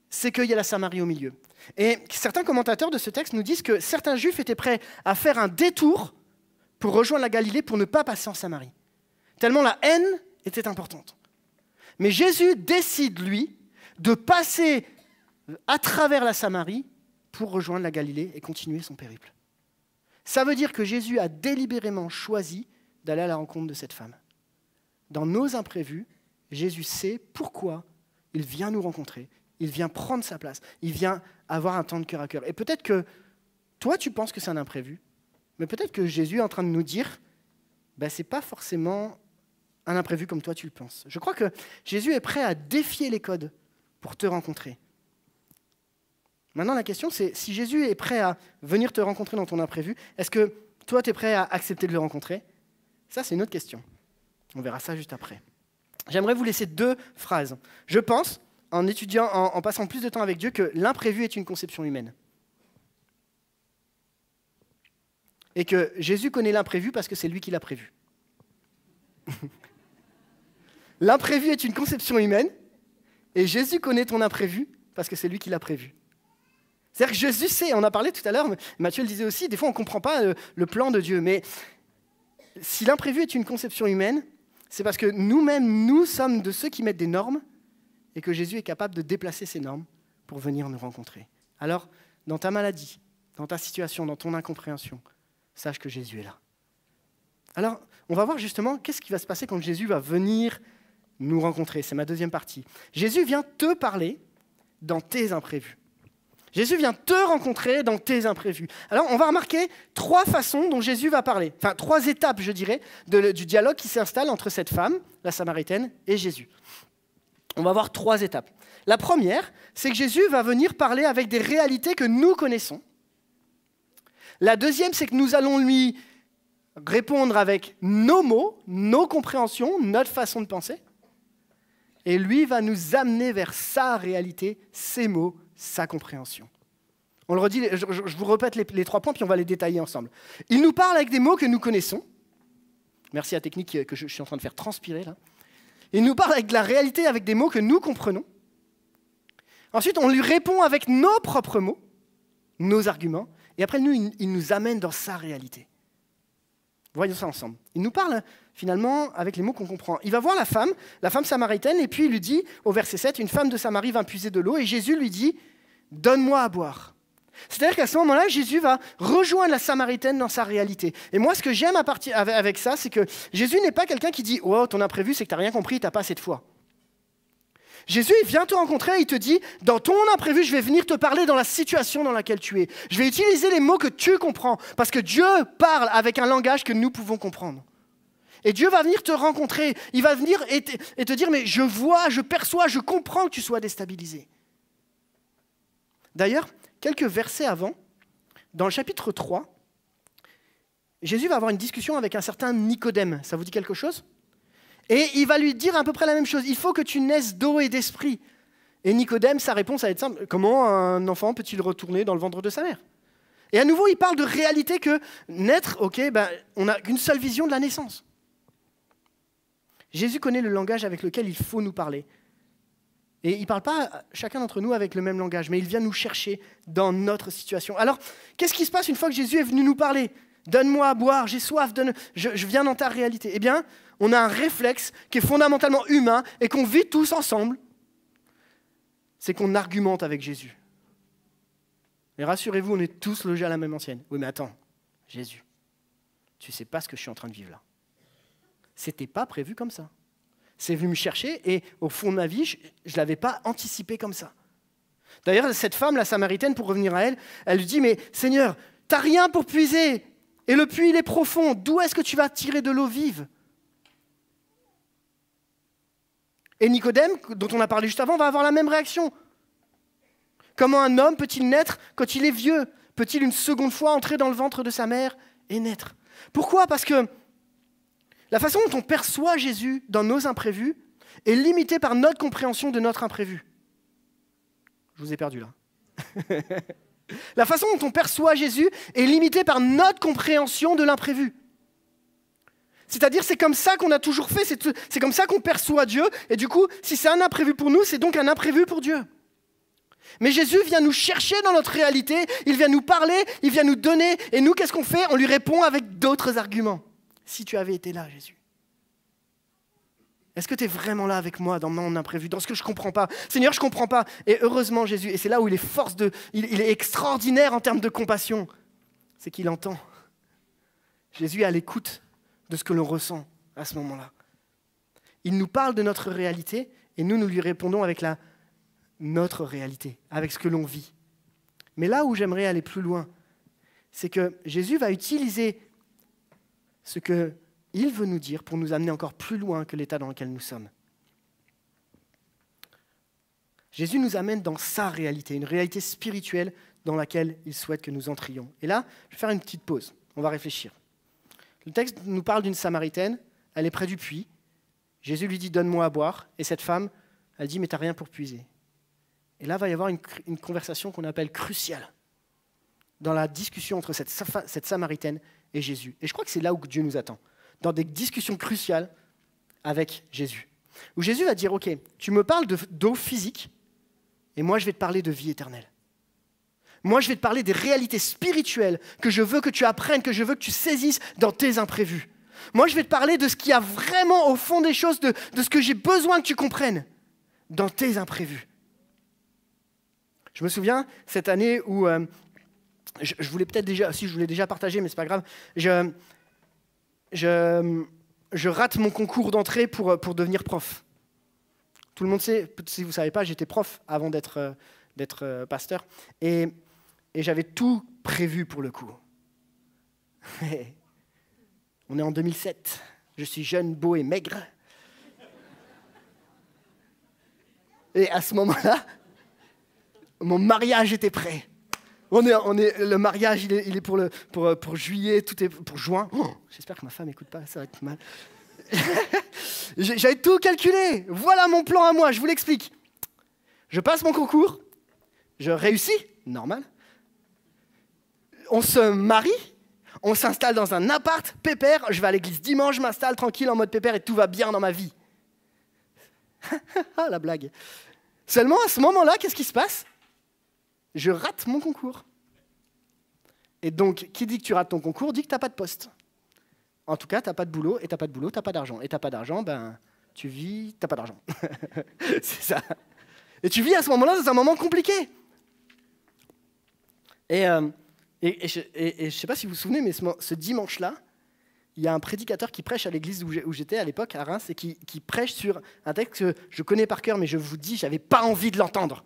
D: c'est qu'il y a la Samarie au milieu. Et certains commentateurs de ce texte nous disent que certains Juifs étaient prêts à faire un détour pour rejoindre la Galilée pour ne pas passer en Samarie. Tellement la haine était importante. Mais Jésus décide, lui, de passer à travers la Samarie pour rejoindre la Galilée et continuer son périple. Ça veut dire que Jésus a délibérément choisi d'aller à la rencontre de cette femme. Dans nos imprévus, Jésus sait pourquoi il vient nous rencontrer, il vient prendre sa place, il vient avoir un temps de cœur à cœur. Et peut-être que toi, tu penses que c'est un imprévu, mais peut-être que Jésus est en train de nous dire, ce n'est pas forcément un imprévu comme toi tu le penses. Je crois que Jésus est prêt à défier les codes pour te rencontrer. Maintenant, la question, c'est si Jésus est prêt à venir te rencontrer dans ton imprévu, est-ce que toi, tu es prêt à accepter de le rencontrer ? Ça, c'est une autre question. On verra ça juste après. J'aimerais vous laisser 2 phrases. Je pense, en étudiant, en passant plus de temps avec Dieu, que l'imprévu est une conception humaine. Et que Jésus connaît l'imprévu parce que c'est lui qui l'a prévu. L'imprévu est une conception humaine, et Jésus connaît ton imprévu parce que c'est lui qui l'a prévu. C'est-à-dire que Jésus sait, on a parlé tout à l'heure, Matthieu le disait aussi, des fois on ne comprend pas le plan de Dieu, mais si l'imprévu est une conception humaine, c'est parce que nous-mêmes, nous sommes de ceux qui mettent des normes et que Jésus est capable de déplacer ces normes pour venir nous rencontrer. Alors, dans ta maladie, dans ta situation, dans ton incompréhension, sache que Jésus est là. Alors, on va voir justement qu'est-ce qui va se passer quand Jésus va venir nous rencontrer. C'est ma deuxième partie. Jésus vient te parler dans tes imprévus. Jésus vient te rencontrer dans tes imprévus. Alors, on va remarquer 3 façons dont Jésus va parler. Enfin, 3 étapes, je dirais, du dialogue qui s'installe entre cette femme, la Samaritaine, et Jésus. On va voir 3 étapes. La première, c'est que Jésus va venir parler avec des réalités que nous connaissons. La deuxième, c'est que nous allons lui répondre avec nos mots, nos compréhensions, notre façon de penser. Et lui va nous amener vers sa réalité, ses mots, sa compréhension. On le redit, je vous répète les 3 points, puis on va les détailler ensemble. Il nous parle avec des mots que nous connaissons. Merci à Technique que je suis en train de faire transpirer là. Il nous parle avec de la réalité, avec des mots que nous comprenons. Ensuite, on lui répond avec nos propres mots, nos arguments. Et après, il nous amène dans sa réalité. Voyons ça ensemble. Il nous parle finalement avec les mots qu'on comprend. Il va voir la femme samaritaine, et puis il lui dit, au verset 7, une femme de Samarie vint puiser de l'eau, et Jésus lui dit, « Donne-moi à boire ». C'est-à-dire qu'à ce moment-là, Jésus va rejoindre la Samaritaine dans sa réalité. Et moi, ce que j'aime avec ça, c'est que Jésus n'est pas quelqu'un qui dit « Oh, ton imprévu, c'est que tu n'as rien compris, tu n'as pas assez de foi ». Jésus, il vient te rencontrer et il te dit, dans ton imprévu, je vais venir te parler dans la situation dans laquelle tu es. Je vais utiliser les mots que tu comprends, parce que Dieu parle avec un langage que nous pouvons comprendre. Et Dieu va venir te rencontrer, il va venir et te dire, mais je vois, je perçois, je comprends que tu sois déstabilisé. D'ailleurs, quelques versets avant, dans le chapitre 3, Jésus va avoir une discussion avec un certain Nicodème. Ça vous dit quelque chose ? Et il va lui dire à peu près la même chose. Il faut que tu naisses d'eau et d'esprit. Et Nicodème, sa réponse va être simple. Comment un enfant peut-il retourner dans le ventre de sa mère ? Et à nouveau, il parle de réalité que naître, on n'a qu'une seule vision de la naissance. Jésus connaît le langage avec lequel il faut nous parler. Et il ne parle pas chacun d'entre nous avec le même langage, mais il vient nous chercher dans notre situation. Alors, qu'est-ce qui se passe une fois que Jésus est venu nous parler ? Donne-moi à boire, j'ai soif, je viens dans ta réalité. Eh bien, on a un réflexe qui est fondamentalement humain et qu'on vit tous ensemble. C'est qu'on argumente avec Jésus. Et rassurez-vous, on est tous logés à la même ancienne. Oui, mais attends, Jésus, tu ne sais pas ce que je suis en train de vivre là. C'était pas prévu comme ça. C'est venu me chercher et au fond de ma vie, je ne l'avais pas anticipé comme ça. D'ailleurs, cette femme, la Samaritaine, pour revenir à elle, elle lui dit, mais Seigneur, tu n'as rien pour puiser et le puits, il est profond. D'où est-ce que tu vas tirer de l'eau vive ? Et Nicodème, dont on a parlé juste avant, va avoir la même réaction. Comment un homme peut-il naître quand il est vieux ? Peut-il une seconde fois entrer dans le ventre de sa mère et naître ? Pourquoi ? Parce que la façon dont on perçoit Jésus dans nos imprévus est limitée par notre compréhension de notre imprévu. Je vous ai perdu là. La façon dont on perçoit Jésus est limitée par notre compréhension de l'imprévu. C'est-à-dire, c'est comme ça qu'on a toujours fait, c'est comme ça qu'on perçoit Dieu, et du coup, si c'est un imprévu pour nous, c'est donc un imprévu pour Dieu. Mais Jésus vient nous chercher dans notre réalité, il vient nous parler, il vient nous donner, et nous, qu'est-ce qu'on fait ? On lui répond avec d'autres arguments. Si tu avais été là, Jésus. Est-ce que tu es vraiment là avec moi dans mon imprévu, dans ce que je ne comprends pas ? Seigneur, je ne comprends pas. Et heureusement, Jésus, et c'est là où il est extraordinaire en termes de compassion, c'est qu'il entend. Jésus est à l'écoute de ce que l'on ressent à ce moment-là. Il nous parle de notre réalité et nous lui répondons avec notre réalité, avec ce que l'on vit. Mais là où j'aimerais aller plus loin, c'est que Jésus va utiliser ce qu'il veut nous dire pour nous amener encore plus loin que l'état dans lequel nous sommes. Jésus nous amène dans sa réalité, une réalité spirituelle dans laquelle il souhaite que nous entrions. Et là, je vais faire une petite pause, on va réfléchir. Le texte nous parle d'une Samaritaine, elle est près du puits. Jésus lui dit « Donne-moi à boire ». Et cette femme, elle dit « Mais tu n'as rien pour puiser ». Et là, il va y avoir une conversation qu'on appelle cruciale dans la discussion entre cette Samaritaine et Jésus. Et je crois que c'est là où Dieu nous attend, dans des discussions cruciales avec Jésus. Où Jésus va dire « Ok, tu me parles d'eau physique, et moi je vais te parler de vie éternelle. Moi, je vais te parler des réalités spirituelles que je veux que tu apprennes, que je veux que tu saisisses dans tes imprévus. Moi, je vais te parler de ce qu'il y a vraiment au fond des choses, de ce que j'ai besoin que tu comprennes dans tes imprévus. » Je me souviens, cette année où, je voulais peut-être déjà, si je voulais déjà partager, mais c'est pas grave, je rate mon concours d'entrée pour devenir prof. Tout le monde sait, si vous ne savez pas, j'étais prof avant d'être d'être pasteur. Et j'avais tout prévu pour le coup. On est en 2007. Je suis jeune, beau et maigre. Et à ce moment-là, mon mariage était prêt. Le mariage, il est pour juillet, tout est pour juin. Oh, j'espère que ma femme n'écoute pas, ça va être mal. J'avais tout calculé. Voilà mon plan à moi, je vous l'explique. Je passe mon concours, je réussis, normal. On se marie, on s'installe dans un appart, pépère. Je vais à l'église dimanche, je m'installe tranquille en mode pépère et tout va bien dans ma vie. Ah, la blague. Seulement, à ce moment-là, qu'est-ce qui se passe? Je rate mon concours. Et donc, qui dit que tu rates ton concours, dit que tu n'as pas de poste. En tout cas, tu n'as pas de boulot, et tu n'as pas de boulot, tu n'as pas d'argent. Et tu n'as pas d'argent, ben, tu vis, tu n'as pas d'argent. C'est ça. Et tu vis à ce moment-là dans un moment compliqué. Et je ne sais pas si vous vous souvenez, mais ce dimanche-là, il y a un prédicateur qui prêche à l'église où j'étais à l'époque, à Reims, et qui prêche sur un texte que je connais par cœur, mais je vous dis, je n'avais pas envie de l'entendre.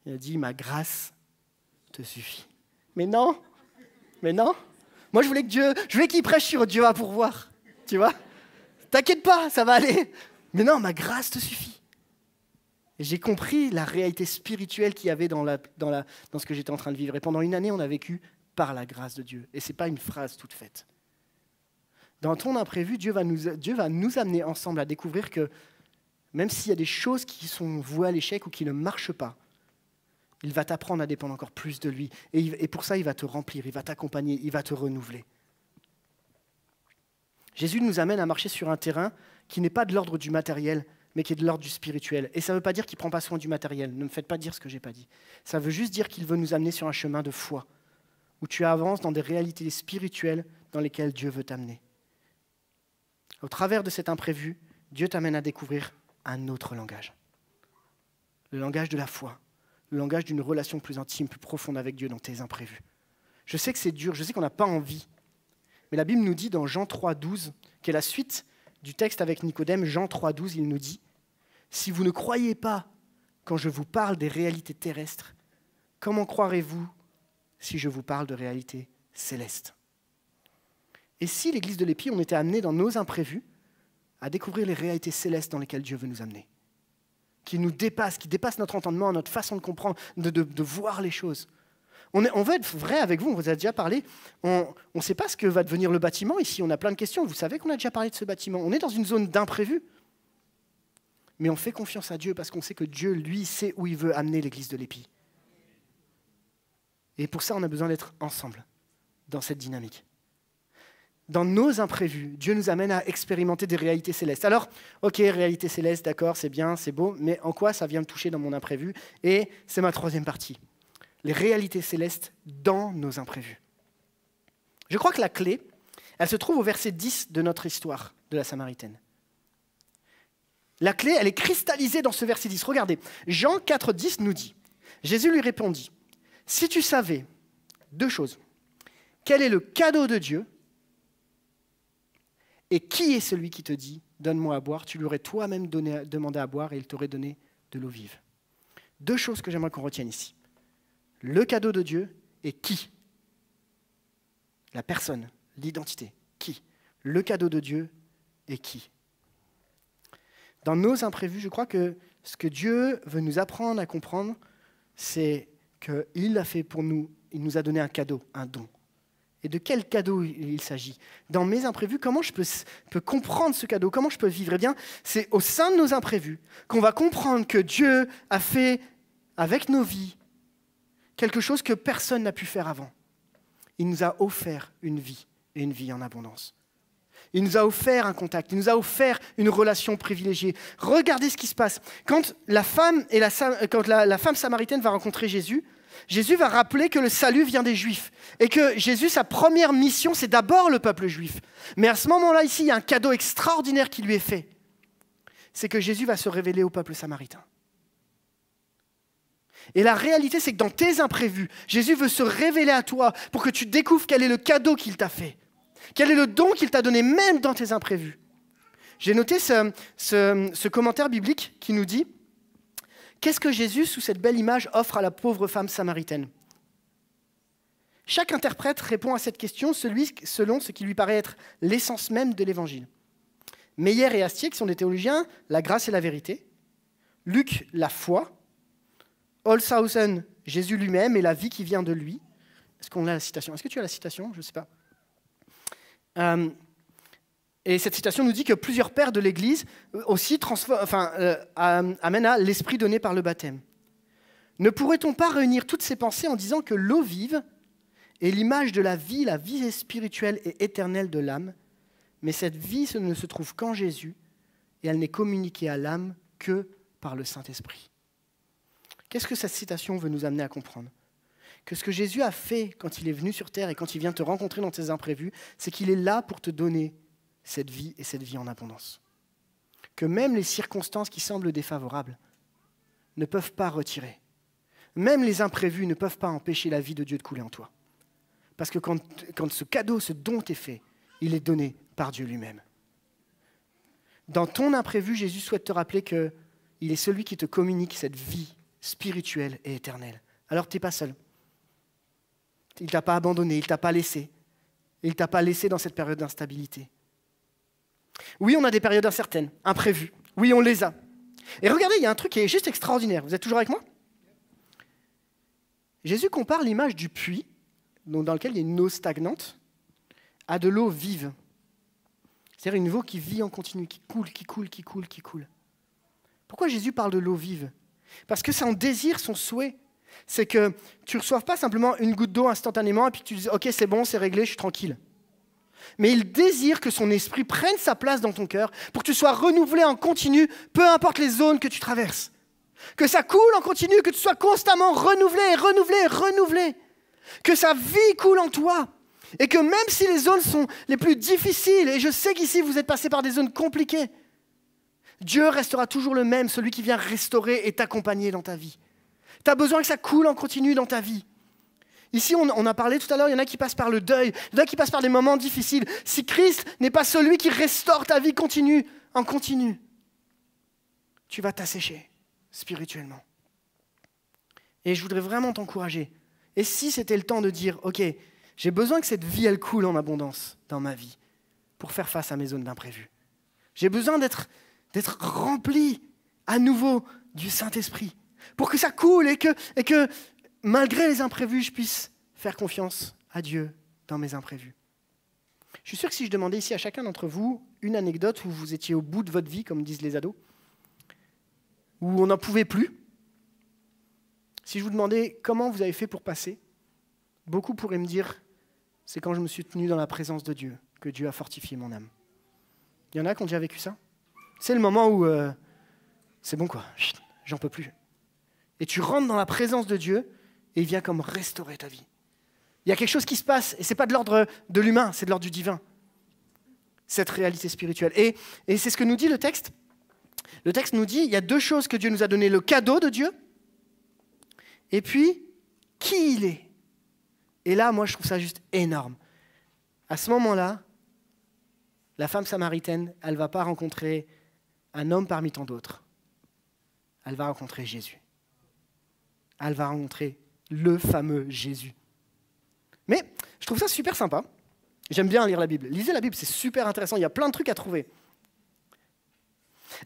D: Il a dit, ma grâce te suffit. Mais non. Moi, je voulais qu'il prêche sur Dieu va pourvoir. Tu vois? T'inquiète pas, ça va aller. Mais non, ma grâce te suffit. Et j'ai compris la réalité spirituelle qu'il y avait dans ce que j'étais en train de vivre. Et pendant une année, on a vécu par la grâce de Dieu. Et ce n'est pas une phrase toute faite. Dans ton imprévu, Dieu va nous amener ensemble à découvrir que même s'il y a des choses qui sont vouées à l'échec ou qui ne marchent pas, il va t'apprendre à dépendre encore plus de lui. Et pour ça, il va te remplir, il va t'accompagner, il va te renouveler. Jésus nous amène à marcher sur un terrain qui n'est pas de l'ordre du matériel, mais qui est de l'ordre du spirituel. Et ça ne veut pas dire qu'il ne prend pas soin du matériel. Ne me faites pas dire ce que je n'ai pas dit. Ça veut juste dire qu'il veut nous amener sur un chemin de foi, où tu avances dans des réalités spirituelles dans lesquelles Dieu veut t'amener. Au travers de cet imprévu, Dieu t'amène à découvrir un autre langage. Le langage de la foi. Le langage d'une relation plus intime, plus profonde avec Dieu dans tes imprévus. Je sais que c'est dur, je sais qu'on n'a pas envie. Mais la Bible nous dit dans Jean 3,12, qui est la suite du texte avec Nicodème, Jean 3,12, il nous dit « Si vous ne croyez pas quand je vous parle des réalités terrestres, comment croirez-vous si je vous parle de réalités célestes ?» Et si l'Église de l'Épi, on était amené dans nos imprévus à découvrir les réalités célestes dans lesquelles Dieu veut nous amener, qui nous dépassent, qui dépassent notre entendement, notre façon de comprendre, de voir les choses. On veut être vrai avec vous, on vous a déjà parlé. On ne sait pas ce que va devenir le bâtiment ici, on a plein de questions. Vous savez qu'on a déjà parlé de ce bâtiment. On est dans une zone d'imprévu. Mais on fait confiance à Dieu parce qu'on sait que Dieu, lui, sait où il veut amener l'Église de l'Épi. Et pour ça, on a besoin d'être ensemble dans cette dynamique. Dans nos imprévus, Dieu nous amène à expérimenter des réalités célestes. Alors, ok, réalité céleste, d'accord, c'est bien, c'est beau, mais en quoi ça vient me toucher dans mon imprévu? Et c'est ma troisième partie. Les réalités célestes dans nos imprévus. Je crois que la clé, elle se trouve au verset 10 de notre histoire de la Samaritaine. La clé, elle est cristallisée dans ce verset 10. Regardez, Jean 4,10 nous dit, Jésus lui répondit, « Si tu savais deux choses, quel est le cadeau de Dieu et qui est celui qui te dit, donne-moi à boire, tu lui aurais toi-même demandé à boire et il t'aurait donné de l'eau vive. » Deux choses que j'aimerais qu'on retienne ici. Le cadeau de Dieu et qui? La personne, l'identité. Qui? Le cadeau de Dieu et qui? Dans nos imprévus, je crois que ce que Dieu veut nous apprendre à comprendre, c'est qu'il a fait pour nous, il nous a donné un cadeau, un don. Et de quel cadeau il s'agit? Dans mes imprévus, comment je peux comprendre ce cadeau? Comment je peux vivre? Eh bien, c'est au sein de nos imprévus qu'on va comprendre que Dieu a fait avec nos vies quelque chose que personne n'a pu faire avant. Il nous a offert une vie, et une vie en abondance. Il nous a offert un contact, il nous a offert une relation privilégiée. Regardez ce qui se passe. Quand la femme samaritaine va rencontrer Jésus, Jésus va rappeler que le salut vient des Juifs et que Jésus, sa première mission, c'est d'abord le peuple juif. Mais à ce moment-là, ici, il y a un cadeau extraordinaire qui lui est fait. C'est que Jésus va se révéler au peuple samaritain. Et la réalité, c'est que dans tes imprévus, Jésus veut se révéler à toi pour que tu découvres quel est le cadeau qu'il t'a fait. Quel est le don qu'il t'a donné, même dans tes imprévus. J'ai noté ce commentaire biblique qui nous dit « qu'est-ce que Jésus, sous cette belle image, offre à la pauvre femme samaritaine? Chaque interprète répond à cette question selon ce qui lui paraît être l'essence même de l'Évangile. Meyer et Astier, qui sont des théologiens, la grâce et la vérité. Luc, la foi. Holzhausen, Jésus lui-même et la vie qui vient de lui. Est-ce qu'on a la citation? Est-ce que tu as la citation? Je ne sais pas. Et cette citation nous dit que plusieurs pères de l'Église aussi amènent à l'esprit donné par le baptême. Ne pourrait-on pas réunir toutes ces pensées en disant que l'eau vive est l'image de la vie spirituelle et éternelle de l'âme, mais cette vie ne se trouve qu'en Jésus et elle n'est communiquée à l'âme que par le Saint-Esprit. Qu'est-ce que cette citation veut nous amener à comprendre? Que ce que Jésus a fait quand il est venu sur terre et quand il vient te rencontrer dans tes imprévus, c'est qu'il est là pour te donner cette vie et cette vie en abondance. Que même les circonstances qui semblent défavorables ne peuvent pas retirer. Même les imprévus ne peuvent pas empêcher la vie de Dieu de couler en toi. Parce que quand ce cadeau, ce don t'est fait, il est donné par Dieu lui-même. Dans ton imprévu, Jésus souhaite te rappeler qu'il est celui qui te communique cette vie spirituelle et éternelle. Alors tu n'es pas seul. Il ne t'a pas abandonné, il ne t'a pas laissé. Il ne t'a pas laissé dans cette période d'instabilité. Oui, on a des périodes incertaines, imprévues. Oui, on les a. Et regardez, il y a un truc qui est juste extraordinaire. Vous êtes toujours avec moi? Jésus compare l'image du puits, dans lequel il y a une eau stagnante, à de l'eau vive. C'est-à-dire une eau qui vit en continu, qui coule, qui coule, qui coule, qui coule. Pourquoi Jésus parle de l'eau vive? Parce que son désir, son souhait, c'est que tu ne reçoives pas simplement une goutte d'eau instantanément et puis que tu dis « Ok, c'est bon, c'est réglé, je suis tranquille ». Mais il désire que son esprit prenne sa place dans ton cœur pour que tu sois renouvelé en continu, peu importe les zones que tu traverses. Que ça coule en continu, que tu sois constamment renouvelé, renouvelé, renouvelé. Que sa vie coule en toi. Et que même si les zones sont les plus difficiles, et je sais qu'ici vous êtes passé par des zones compliquées, Dieu restera toujours le même, celui qui vient restaurer et t'accompagner dans ta vie. Tu as besoin que ça coule en continu dans ta vie. Ici, on a parlé tout à l'heure, il y en a qui passent par le deuil, il y en a qui passent par des moments difficiles. Si Christ n'est pas celui qui restaure ta vie continue, en continu, tu vas t'assécher spirituellement. Et je voudrais vraiment t'encourager. Et si c'était le temps de dire, ok, j'ai besoin que cette vie, elle coule en abondance dans ma vie pour faire face à mes zones d'imprévu. J'ai besoin d'être rempli à nouveau du Saint-Esprit pour que ça coule et que malgré les imprévus, je puisse faire confiance à Dieu dans mes imprévus. Je suis sûr que si je demandais ici à chacun d'entre vous une anecdote où vous étiez au bout de votre vie, comme disent les ados, où on n'en pouvait plus, si je vous demandais comment vous avez fait pour passer, beaucoup pourraient me dire, c'est quand je me suis tenu dans la présence de Dieu, que Dieu a fortifié mon âme. Il y en a qui ont déjà vécu ça? C'est le moment où c'est bon quoi, j'en peux plus. Et tu rentres dans la présence de Dieu et il vient comme restaurer ta vie. Il y a quelque chose qui se passe et ce n'est pas de l'ordre de l'humain, c'est de l'ordre du divin. Cette réalité spirituelle. Et c'est ce que nous dit le texte. Le texte nous dit, il y a deux choses que Dieu nous a données, le cadeau de Dieu et puis qui il est. Et là, moi, je trouve ça juste énorme. À ce moment-là, la femme samaritaine, elle ne va pas rencontrer un homme parmi tant d'autres. Elle va rencontrer Jésus. Elle va rencontrer le fameux Jésus. Mais je trouve ça super sympa. J'aime bien lire la Bible. Lisez la Bible, c'est super intéressant. Il y a plein de trucs à trouver.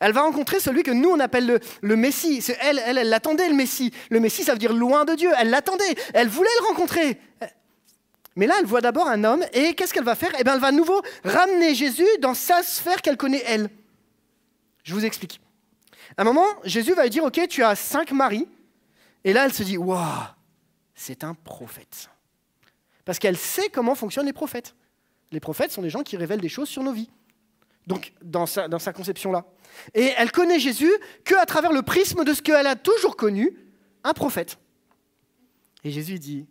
D: Elle va rencontrer celui que nous, on appelle le Messie. Elle l'attendait, le Messie. Le Messie, ça veut dire loin de Dieu. Elle l'attendait. Elle voulait le rencontrer. Mais là, elle voit d'abord un homme. Et qu'est-ce qu'elle va faire? Eh bien, elle va à nouveau ramener Jésus dans sa sphère qu'elle connaît, elle. Je vous explique. À un moment, Jésus va lui dire, OK, tu as 5 maris. Et là, elle se dit, waouh, c'est un prophète. Parce qu'elle sait comment fonctionnent les prophètes. Les prophètes sont des gens qui révèlent des choses sur nos vies. Donc, dans sa conception-là. Et elle connaît Jésus qu'à travers le prisme de ce qu'elle a toujours connu, un prophète. Et Jésus dit,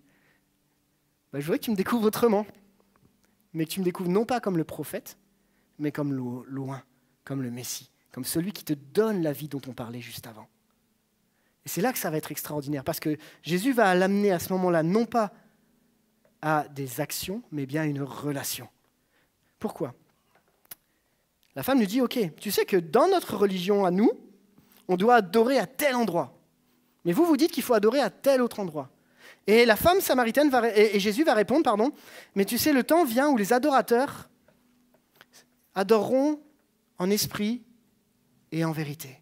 D: je voudrais que tu me découvres autrement. Mais que tu me découvres non pas comme le prophète, mais comme loin, comme le Messie, comme celui qui te donne la vie dont on parlait juste avant. Et c'est là que ça va être extraordinaire, parce que Jésus va l'amener à ce moment-là, non pas à des actions, mais bien à une relation. Pourquoi ? La femme lui dit, OK, tu sais que dans notre religion à nous, on doit adorer à tel endroit. Mais vous dites qu'il faut adorer à tel autre endroit. Et la femme samaritaine et Jésus va répondre, pardon, mais tu sais, le temps vient où les adorateurs adoreront en esprit et en vérité.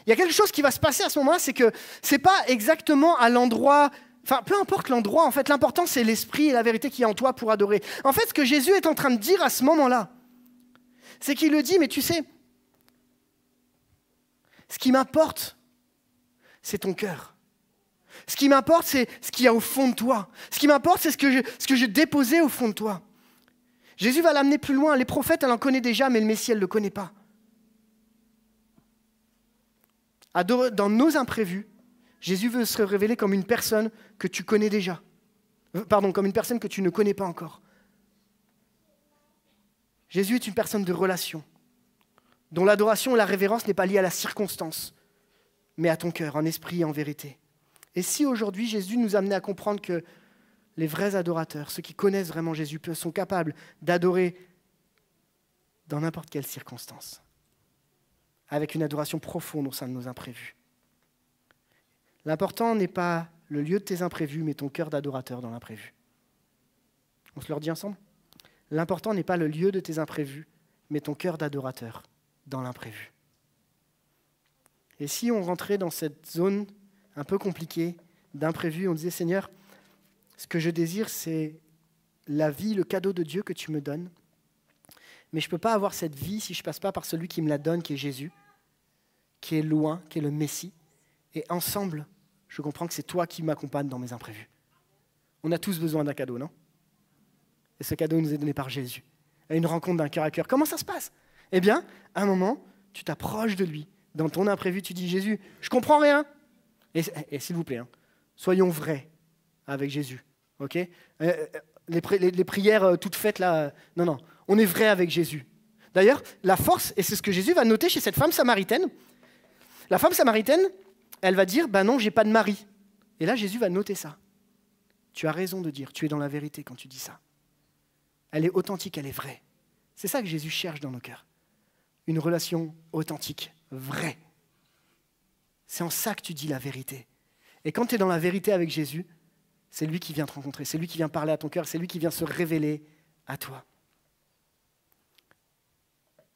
D: Il y a quelque chose qui va se passer à ce moment-là, c'est que ce n'est pas exactement à l'endroit, enfin peu importe l'endroit, en fait, l'important c'est l'esprit et la vérité qui est en toi pour adorer. En fait, ce que Jésus est en train de dire à ce moment-là, c'est qu'il le dit, mais tu sais, ce qui m'importe, c'est ton cœur. Ce qui m'importe, c'est ce qu'il y a au fond de toi. Ce qui m'importe, c'est ce que j'ai déposé au fond de toi. Jésus va l'amener plus loin. Les prophètes, elle en connaît déjà, mais le Messie, elle ne le connaît pas. Dans nos imprévus, Jésus veut se révéler comme une personne que tu connais déjà. Pardon, comme une personne que tu ne connais pas encore. Jésus est une personne de relation, dont l'adoration et la révérence n'est pas liée à la circonstance, mais à ton cœur, en esprit et en vérité. Et si aujourd'hui Jésus nous amenait à comprendre que les vrais adorateurs, ceux qui connaissent vraiment Jésus, sont capables d'adorer dans n'importe quelle circonstance, avec une adoration profonde au sein de nos imprévus. L'important n'est pas le lieu de tes imprévus, mais ton cœur d'adorateur dans l'imprévu. On se le redit ensemble ? L'important n'est pas le lieu de tes imprévus, mais ton cœur d'adorateur dans l'imprévu. Et si on rentrait dans cette zone un peu compliquée d'imprévu, on disait, Seigneur, ce que je désire, c'est la vie, le cadeau de Dieu que tu me donnes. Mais je ne peux pas avoir cette vie si je ne passe pas par celui qui me la donne, qui est Jésus, qui est loin, qui est le Messie. Et ensemble, je comprends que c'est toi qui m'accompagnes dans mes imprévus. On a tous besoin d'un cadeau, non ? Et ce cadeau nous est donné par Jésus. À une rencontre d'un cœur à cœur. Comment ça se passe ? Eh bien, à un moment, tu t'approches de lui. Dans ton imprévu, tu dis, Jésus, je ne comprends rien. Et s'il vous plaît, soyons vrais avec Jésus. Ok ? Les prières toutes faites là, non, on est vrai avec Jésus. D'ailleurs, la force, et c'est ce que Jésus va noter chez cette femme samaritaine, la femme samaritaine, elle va dire, non, j'ai pas de mari. Et là, Jésus va noter ça. Tu as raison de dire, tu es dans la vérité quand tu dis ça. Elle est authentique, elle est vraie. C'est ça que Jésus cherche dans nos cœurs. Une relation authentique, vraie. C'est en ça que tu dis la vérité. Et quand tu es dans la vérité avec Jésus, c'est lui qui vient te rencontrer, c'est lui qui vient parler à ton cœur, c'est lui qui vient se révéler à toi.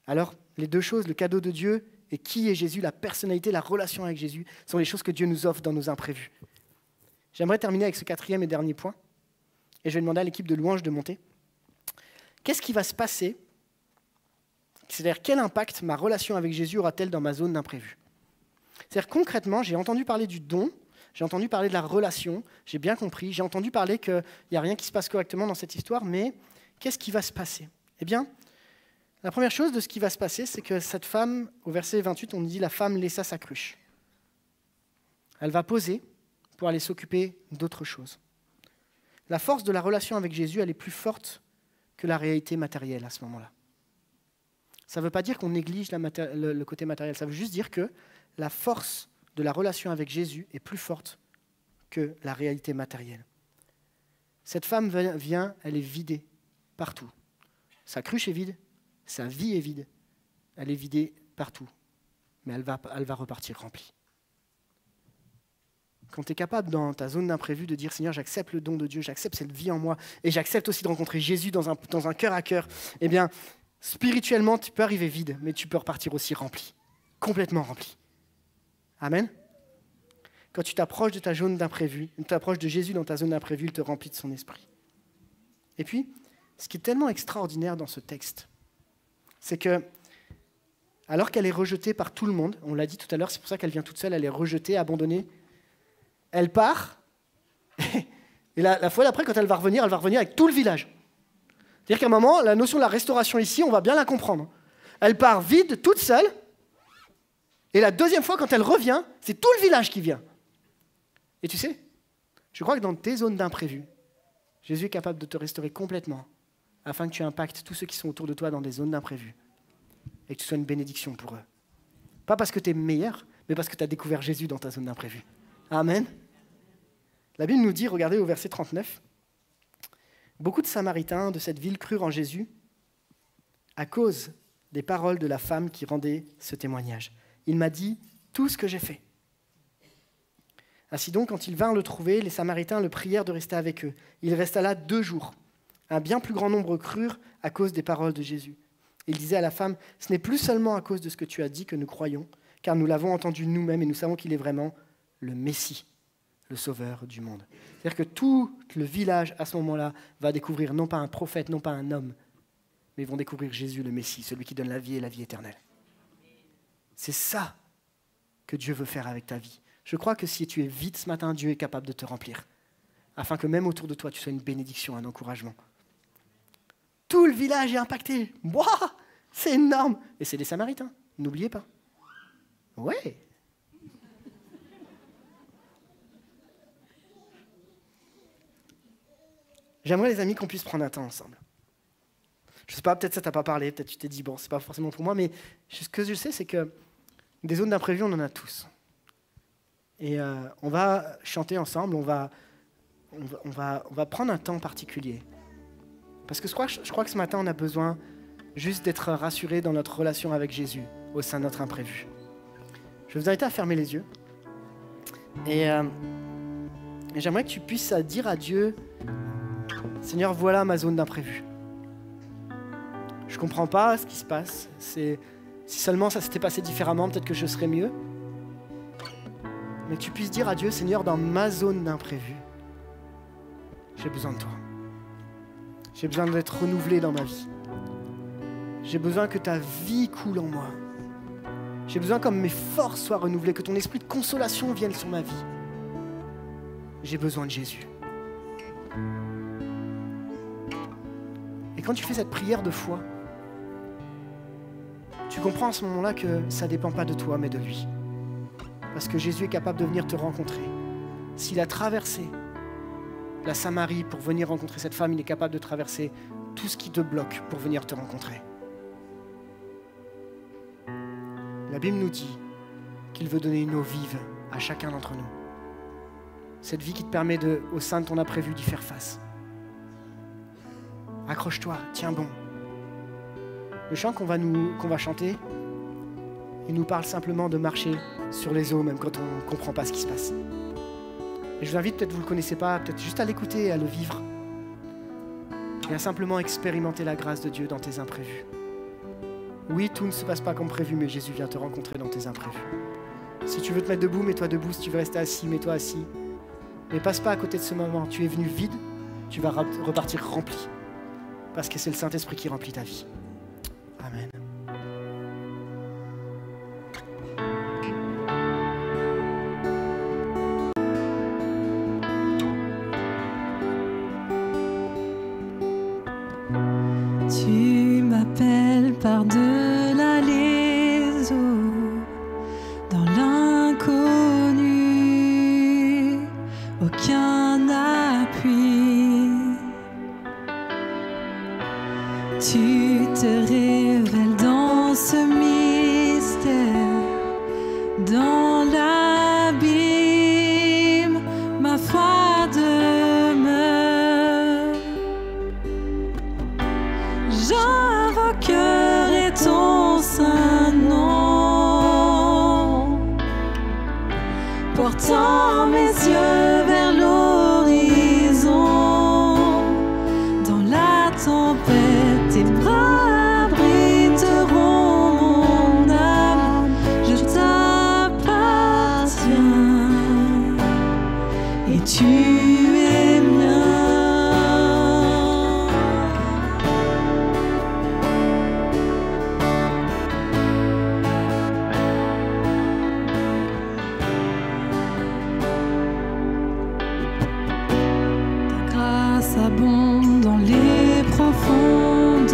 D: Alors, les deux choses, le cadeau de Dieu et qui est Jésus, la personnalité, la relation avec Jésus, sont les choses que Dieu nous offre dans nos imprévus. J'aimerais terminer avec ce 4e et dernier point. Et je vais demander à l'équipe de louange de monter. Qu'est-ce qui va se passer ? C'est-à-dire, quel impact ma relation avec Jésus aura-t-elle dans ma zone d'imprévu ? C'est-à-dire, concrètement, j'ai entendu parler du don, j'ai entendu parler de la relation, j'ai bien compris, j'ai entendu parler qu'il n'y a rien qui se passe correctement dans cette histoire, mais qu'est-ce qui va se passer ? Eh bien, la première chose de ce qui va se passer, c'est que cette femme, au verset 28, on dit « la femme laissa sa cruche ». Elle va poser pour aller s'occuper d'autre chose. La force de la relation avec Jésus, elle est plus forte que la réalité matérielle à ce moment-là. Ça ne veut pas dire qu'on néglige le côté matériel, ça veut juste dire que la force de la relation avec Jésus est plus forte que la réalité matérielle. Cette femme vient, elle est vidée partout. Sa cruche est vide, sa vie est vide, elle est vidée partout, mais elle va repartir remplie. Quand tu es capable dans ta zone d'imprévu de dire « Seigneur, j'accepte le don de Dieu, j'accepte cette vie en moi, et j'accepte aussi de rencontrer Jésus dans un cœur à cœur », eh bien, spirituellement, tu peux arriver vide, mais tu peux repartir aussi rempli, complètement rempli. Amen. Quand tu t'approches de ta zone d'imprévu, tu t'approches de Jésus dans ta zone d'imprévu, il te remplit de son esprit. Et puis, ce qui est tellement extraordinaire dans ce texte, c'est que, alors qu'elle est rejetée par tout le monde, on l'a dit tout à l'heure, c'est pour ça qu'elle vient toute seule, elle est rejetée, abandonnée, elle part, et la fois d'après, quand elle va revenir avec tout le village. C'est-à-dire qu'à un moment, la notion de la restauration ici, on va bien la comprendre. Elle part vide, toute seule, et la deuxième fois, quand elle revient, c'est tout le village qui vient. Et tu sais, je crois que dans tes zones d'imprévu, Jésus est capable de te restaurer complètement, afin que tu impactes tous ceux qui sont autour de toi dans des zones d'imprévu, et que tu sois une bénédiction pour eux. Pas parce que tu es meilleur, mais parce que tu as découvert Jésus dans ta zone d'imprévu. Amen. La Bible nous dit, regardez au verset 39, « Beaucoup de Samaritains de cette ville crurent en Jésus à cause des paroles de la femme qui rendait ce témoignage. Il m'a dit tout ce que j'ai fait. » Ainsi donc, quand ils vinrent le trouver, les Samaritains le prièrent de rester avec eux. Il resta là 2 jours. Un bien plus grand nombre crurent à cause des paroles de Jésus. Il disait à la femme, « Ce n'est plus seulement à cause de ce que tu as dit que nous croyons, car nous l'avons entendu nous-mêmes et nous savons qu'il est vraiment le Messie, le Sauveur du monde. » C'est-à-dire que tout le village, à ce moment-là, va découvrir non pas un prophète, non pas un homme, mais ils vont découvrir Jésus, le Messie, celui qui donne la vie et la vie éternelle. C'est ça que Dieu veut faire avec ta vie. Je crois que si tu es vide ce matin, Dieu est capable de te remplir, afin que même autour de toi, tu sois une bénédiction, un encouragement. Tout le village est impacté. Wouah, c'est énorme. Et c'est des Samaritains, n'oubliez pas. Ouais. J'aimerais, les amis, qu'on puisse prendre un temps ensemble. Je ne sais pas, peut-être ça t'a pas parlé, peut-être tu t'es dit, bon, c'est pas forcément pour moi, mais ce que je sais, c'est que des zones d'imprévu, on en a tous. Et on va chanter ensemble, on va prendre un temps particulier. Parce que je crois que ce matin, on a besoin juste d'être rassurés dans notre relation avec Jésus au sein de notre imprévu. Je vais vous inviter à fermer les yeux. Et j'aimerais que tu puisses dire à Dieu, Seigneur, voilà ma zone d'imprévu. Je ne comprends pas ce qui se passe. Si seulement ça s'était passé différemment, peut-être que je serais mieux. Mais que tu puisses dire à Dieu, Seigneur, dans ma zone d'imprévu, j'ai besoin de toi. J'ai besoin d'être renouvelé dans ma vie. J'ai besoin que ta vie coule en moi. J'ai besoin que mes forces soient renouvelées, que ton esprit de consolation vienne sur ma vie. J'ai besoin de Jésus. Et quand tu fais cette prière de foi, tu comprends à ce moment-là que ça ne dépend pas de toi, mais de lui. Parce que Jésus est capable de venir te rencontrer. S'il a traversé la Samarie pour venir rencontrer cette femme, il est capable de traverser tout ce qui te bloque pour venir te rencontrer. La Bible nous dit qu'il veut donner une eau vive à chacun d'entre nous. Cette vie qui te permet, au sein de ton imprévu, d'y faire face. Accroche-toi, tiens bon. Le chant qu'on va chanter, il nous parle simplement de marcher sur les eaux, même quand on ne comprend pas ce qui se passe. Et je vous invite, peut-être vous ne le connaissez pas, peut-être juste à l'écouter et à le vivre. Et à simplement expérimenter la grâce de Dieu dans tes imprévus. Oui, tout ne se passe pas comme prévu, mais Jésus vient te rencontrer dans tes imprévus. Si tu veux te mettre debout, mets-toi debout. Si tu veux rester assis, mets-toi assis. Mais passe pas à côté de ce moment. Tu es venu vide, tu vas repartir rempli. Parce que c'est le Saint-Esprit qui remplit ta vie. Amen.
E: Tu m'appelles par-delà les eaux, dans l'inconnu, aucun appui. Tu te révèles dans ce mystère, dans l'abîme, ma foi demeure. J'invoquerai ton saint nom, portant mes yeux vers l'horizon. Dans la tempête, tes bras abriteront mon âme. Je t'appartiens et tu es mien. Abonde dans les profondeurs,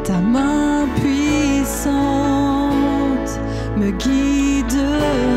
E: ta main puissante me guidera.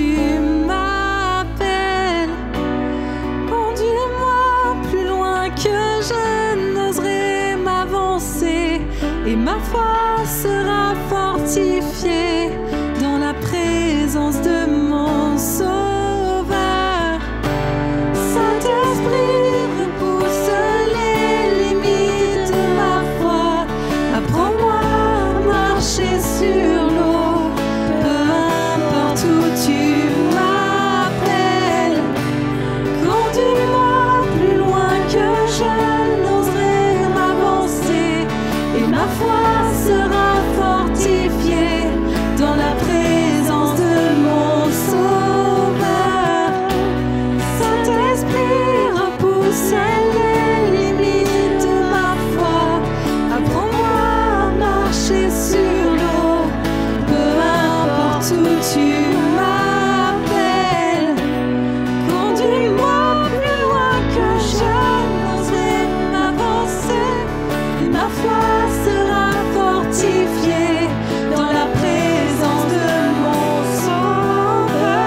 E: tu m'appelles. Conduis-moi plus loin que je n'oserais m'avancer, et ma foi sera fortifiée dans la présence de mon Sauveur. Saint-Esprit, repousse les limites de ma foi. Apprends-moi à marcher sur l'eau, peu importe où tu m'appelles. Conduis-moi plus loin que je n'oserais m'avancer, et ma foi sera fortifiée dans la présence de mon Sauveur. Saint-Esprit, repousse les limites de ma foi. Apprends-moi à marcher sur l'eau, peu importe où tu m'appelles. Conduis-moi plus loin que je n'oserais m'avancer, et ma foi sera fortifiée dans la présence de mon Sauveur.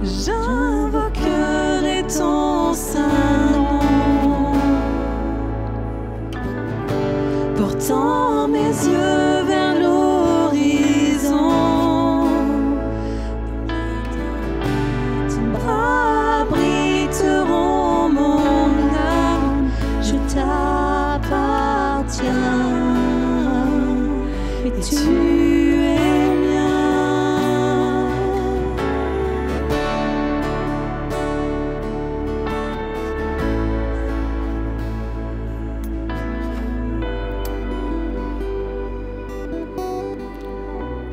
E: J'invoquerai ton saint nom, portant mes yeux vers l'horizon. Tes bras abriteront mon âme, je t'appartiens, et tu es mien.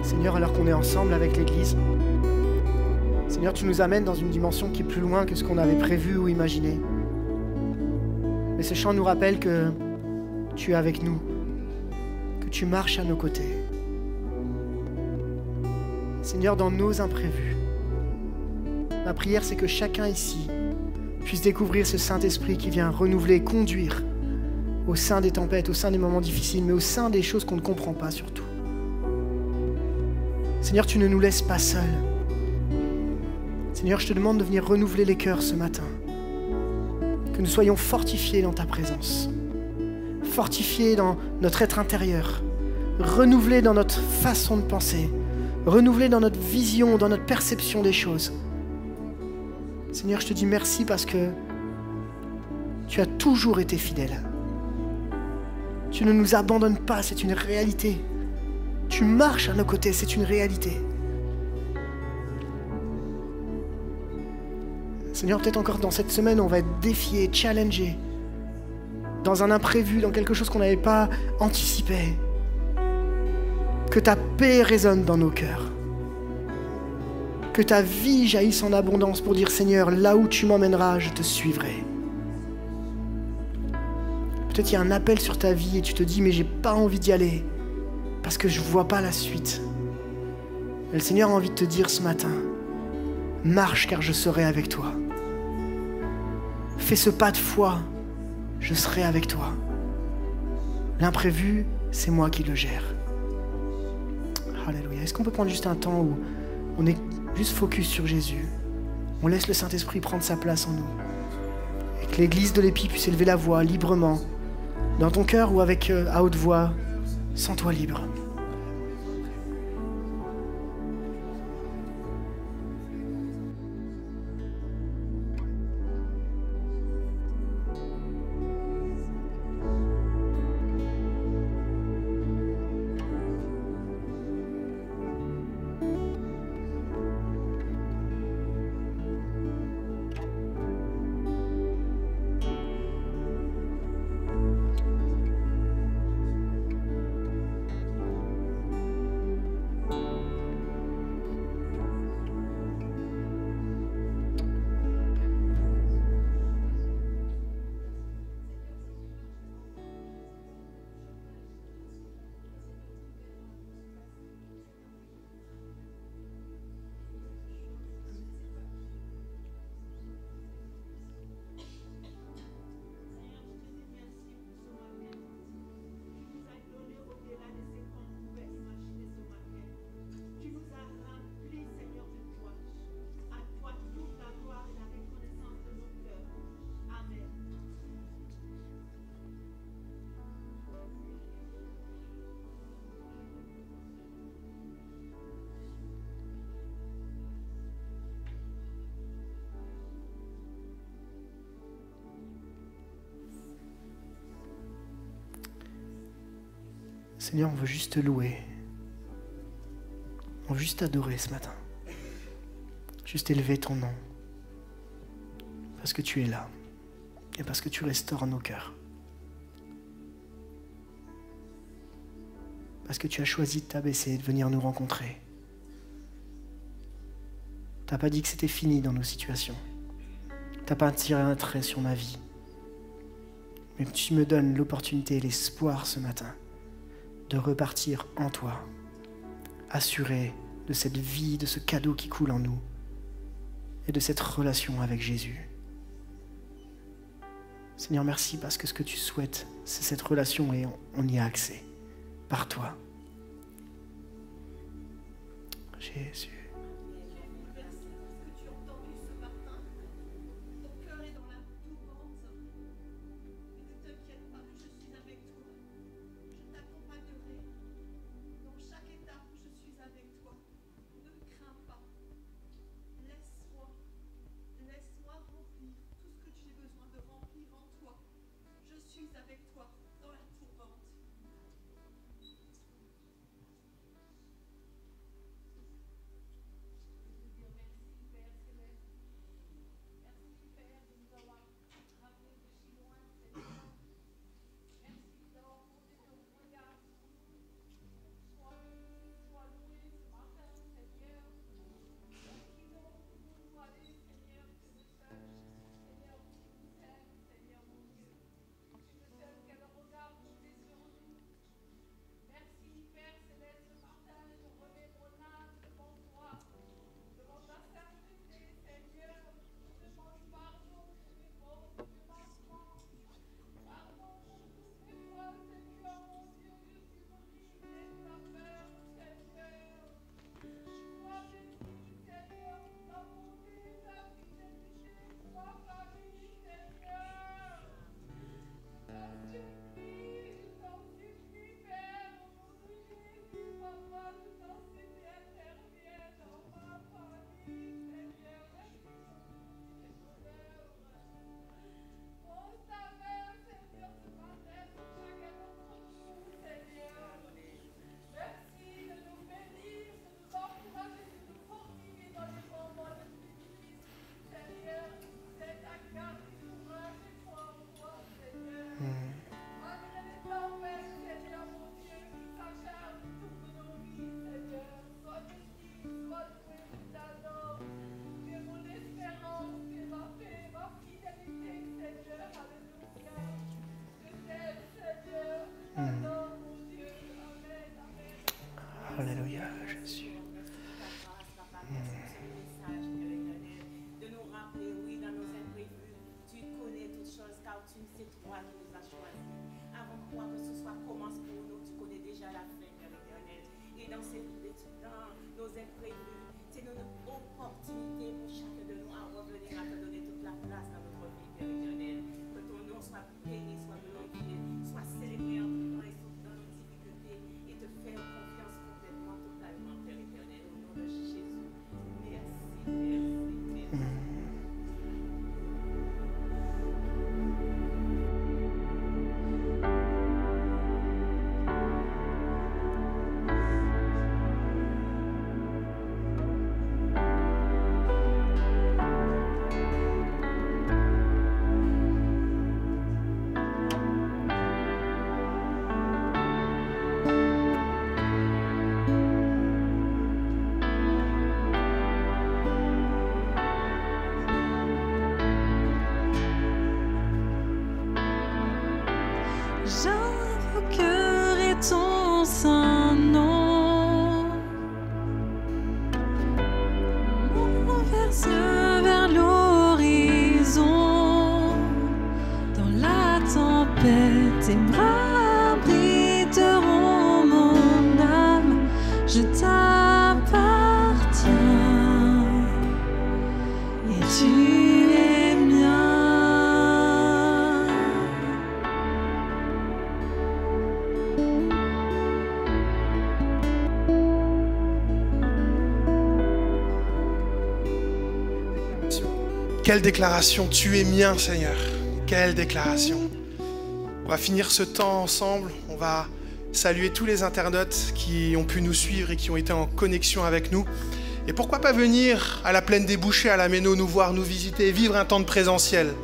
D: Seigneur, alors qu'on est ensemble avec l'Église, Seigneur, tu nous amènes dans une dimension qui est plus loin que ce qu'on avait prévu ou imaginé. Mais ce chant nous rappelle que tu es avec nous, que tu marches à nos côtés. Seigneur, dans nos imprévus, ma prière, c'est que chacun ici puisse découvrir ce Saint-Esprit qui vient renouveler, conduire au sein des tempêtes, au sein des moments difficiles, mais au sein des choses qu'on ne comprend pas surtout. Seigneur, tu ne nous laisses pas seuls. Seigneur, je te demande de venir renouveler les cœurs ce matin. Que nous soyons fortifiés dans ta présence, fortifiés dans notre être intérieur, renouvelés dans notre façon de penser, renouvelés dans notre vision, dans notre perception des choses. Seigneur, je te dis merci parce que tu as toujours été fidèle. Tu ne nous abandonnes pas, c'est une réalité. Tu marches à nos côtés, c'est une réalité. Seigneur, peut-être encore dans cette semaine, on va être défié, challengé, dans un imprévu, dans quelque chose qu'on n'avait pas anticipé. Que ta paix résonne dans nos cœurs. Que ta vie jaillisse en abondance pour dire, Seigneur, là où tu m'emmèneras, je te suivrai. Peut-être il y a un appel sur ta vie et tu te dis, mais j'ai pas envie d'y aller parce que je vois pas la suite. Et le Seigneur a envie de te dire ce matin, marche car je serai avec toi. Fais ce pas de foi, je serai avec toi. L'imprévu, c'est moi qui le gère. Alléluia. Est-ce qu'on peut prendre juste un temps où on est juste focus sur Jésus? On laisse le Saint-Esprit prendre sa place en nous. Et que l'église de l'Épi puisse élever la voix librement, dans ton cœur ou avec à haute voix, sens-toi libre. Seigneur, on veut juste te louer. On veut juste t'adorer ce matin. Juste élever ton nom. Parce que tu es là. Et parce que tu restaures nos cœurs. Parce que tu as choisi de t'abaisser et de venir nous rencontrer. Tu n'as pas dit que c'était fini dans nos situations. Tu n'as pas tiré un trait sur ma vie. Mais tu me donnes l'opportunité et l'espoir ce matin de repartir en toi, assuré de cette vie, de ce cadeau qui coule en nous et de cette relation avec Jésus. Seigneur, merci parce que ce que tu souhaites, c'est cette relation et on y a accès par toi. Jésus. Alléluia, Jésus.
F: De nous rappeler, oui, dans nos imprévus, tu connais toutes choses car c'est toi qui nous as choisis. Avant quoi que ce soit commence pour nous, tu connais déjà la fin, Père éternel. Et dans nos imprévus, c'est une opportunité pour chacun de nous à revenir à te donner toute la place dans notre vie, Père éternel. Que ton nom soit béni, soit glorifié, soit célébré en tout temps et dans nos difficultés et te faire confiance complètement, totalement, Père éternel, au nom de Jésus. Merci.
E: J'invoquerai ton saint nom, mon verse vers l'horizon. Dans la tempête, tes bras abriteront mon âme. Je t'appartiens et tu es mien.
A: Quelle déclaration, tu es mien, Seigneur. Quelle déclaration. On va finir ce temps ensemble, on va saluer tous les internautes qui ont pu nous suivre et qui ont été en connexion avec nous. Et pourquoi pas venir à la Plaine des Bouchers, à la Méno, nous voir, nous visiter, vivre un temps de présentiel.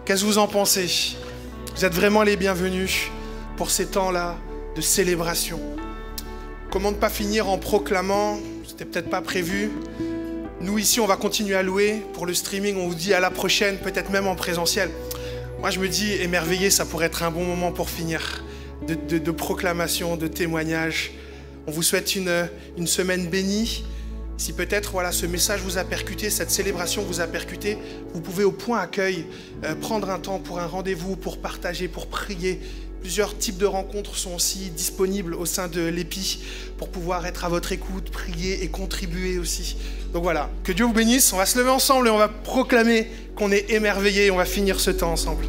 A: Qu'est-ce que vous en pensez? Vous êtes vraiment les bienvenus pour ces temps-là de célébration. Comment ne pas finir en proclamant, c'était peut-être pas prévu, nous ici on va continuer à louer, pour le streaming on vous dit à la prochaine, peut-être même en présentiel. Moi je me dis, émerveillé, ça pourrait être un bon moment pour finir, de proclamation, de témoignage. On vous souhaite une semaine bénie. Si peut-être voilà, ce message vous a percuté, cette célébration vous a percuté, vous pouvez au point accueil prendre un temps pour un rendez-vous, pour partager, pour prier. Plusieurs types de rencontres sont aussi disponibles au sein de l'EPI pour pouvoir être à votre écoute, prier et contribuer aussi. Donc voilà, que Dieu vous bénisse, on va se lever ensemble et on va proclamer qu'on est émerveillés et on va finir ce temps ensemble.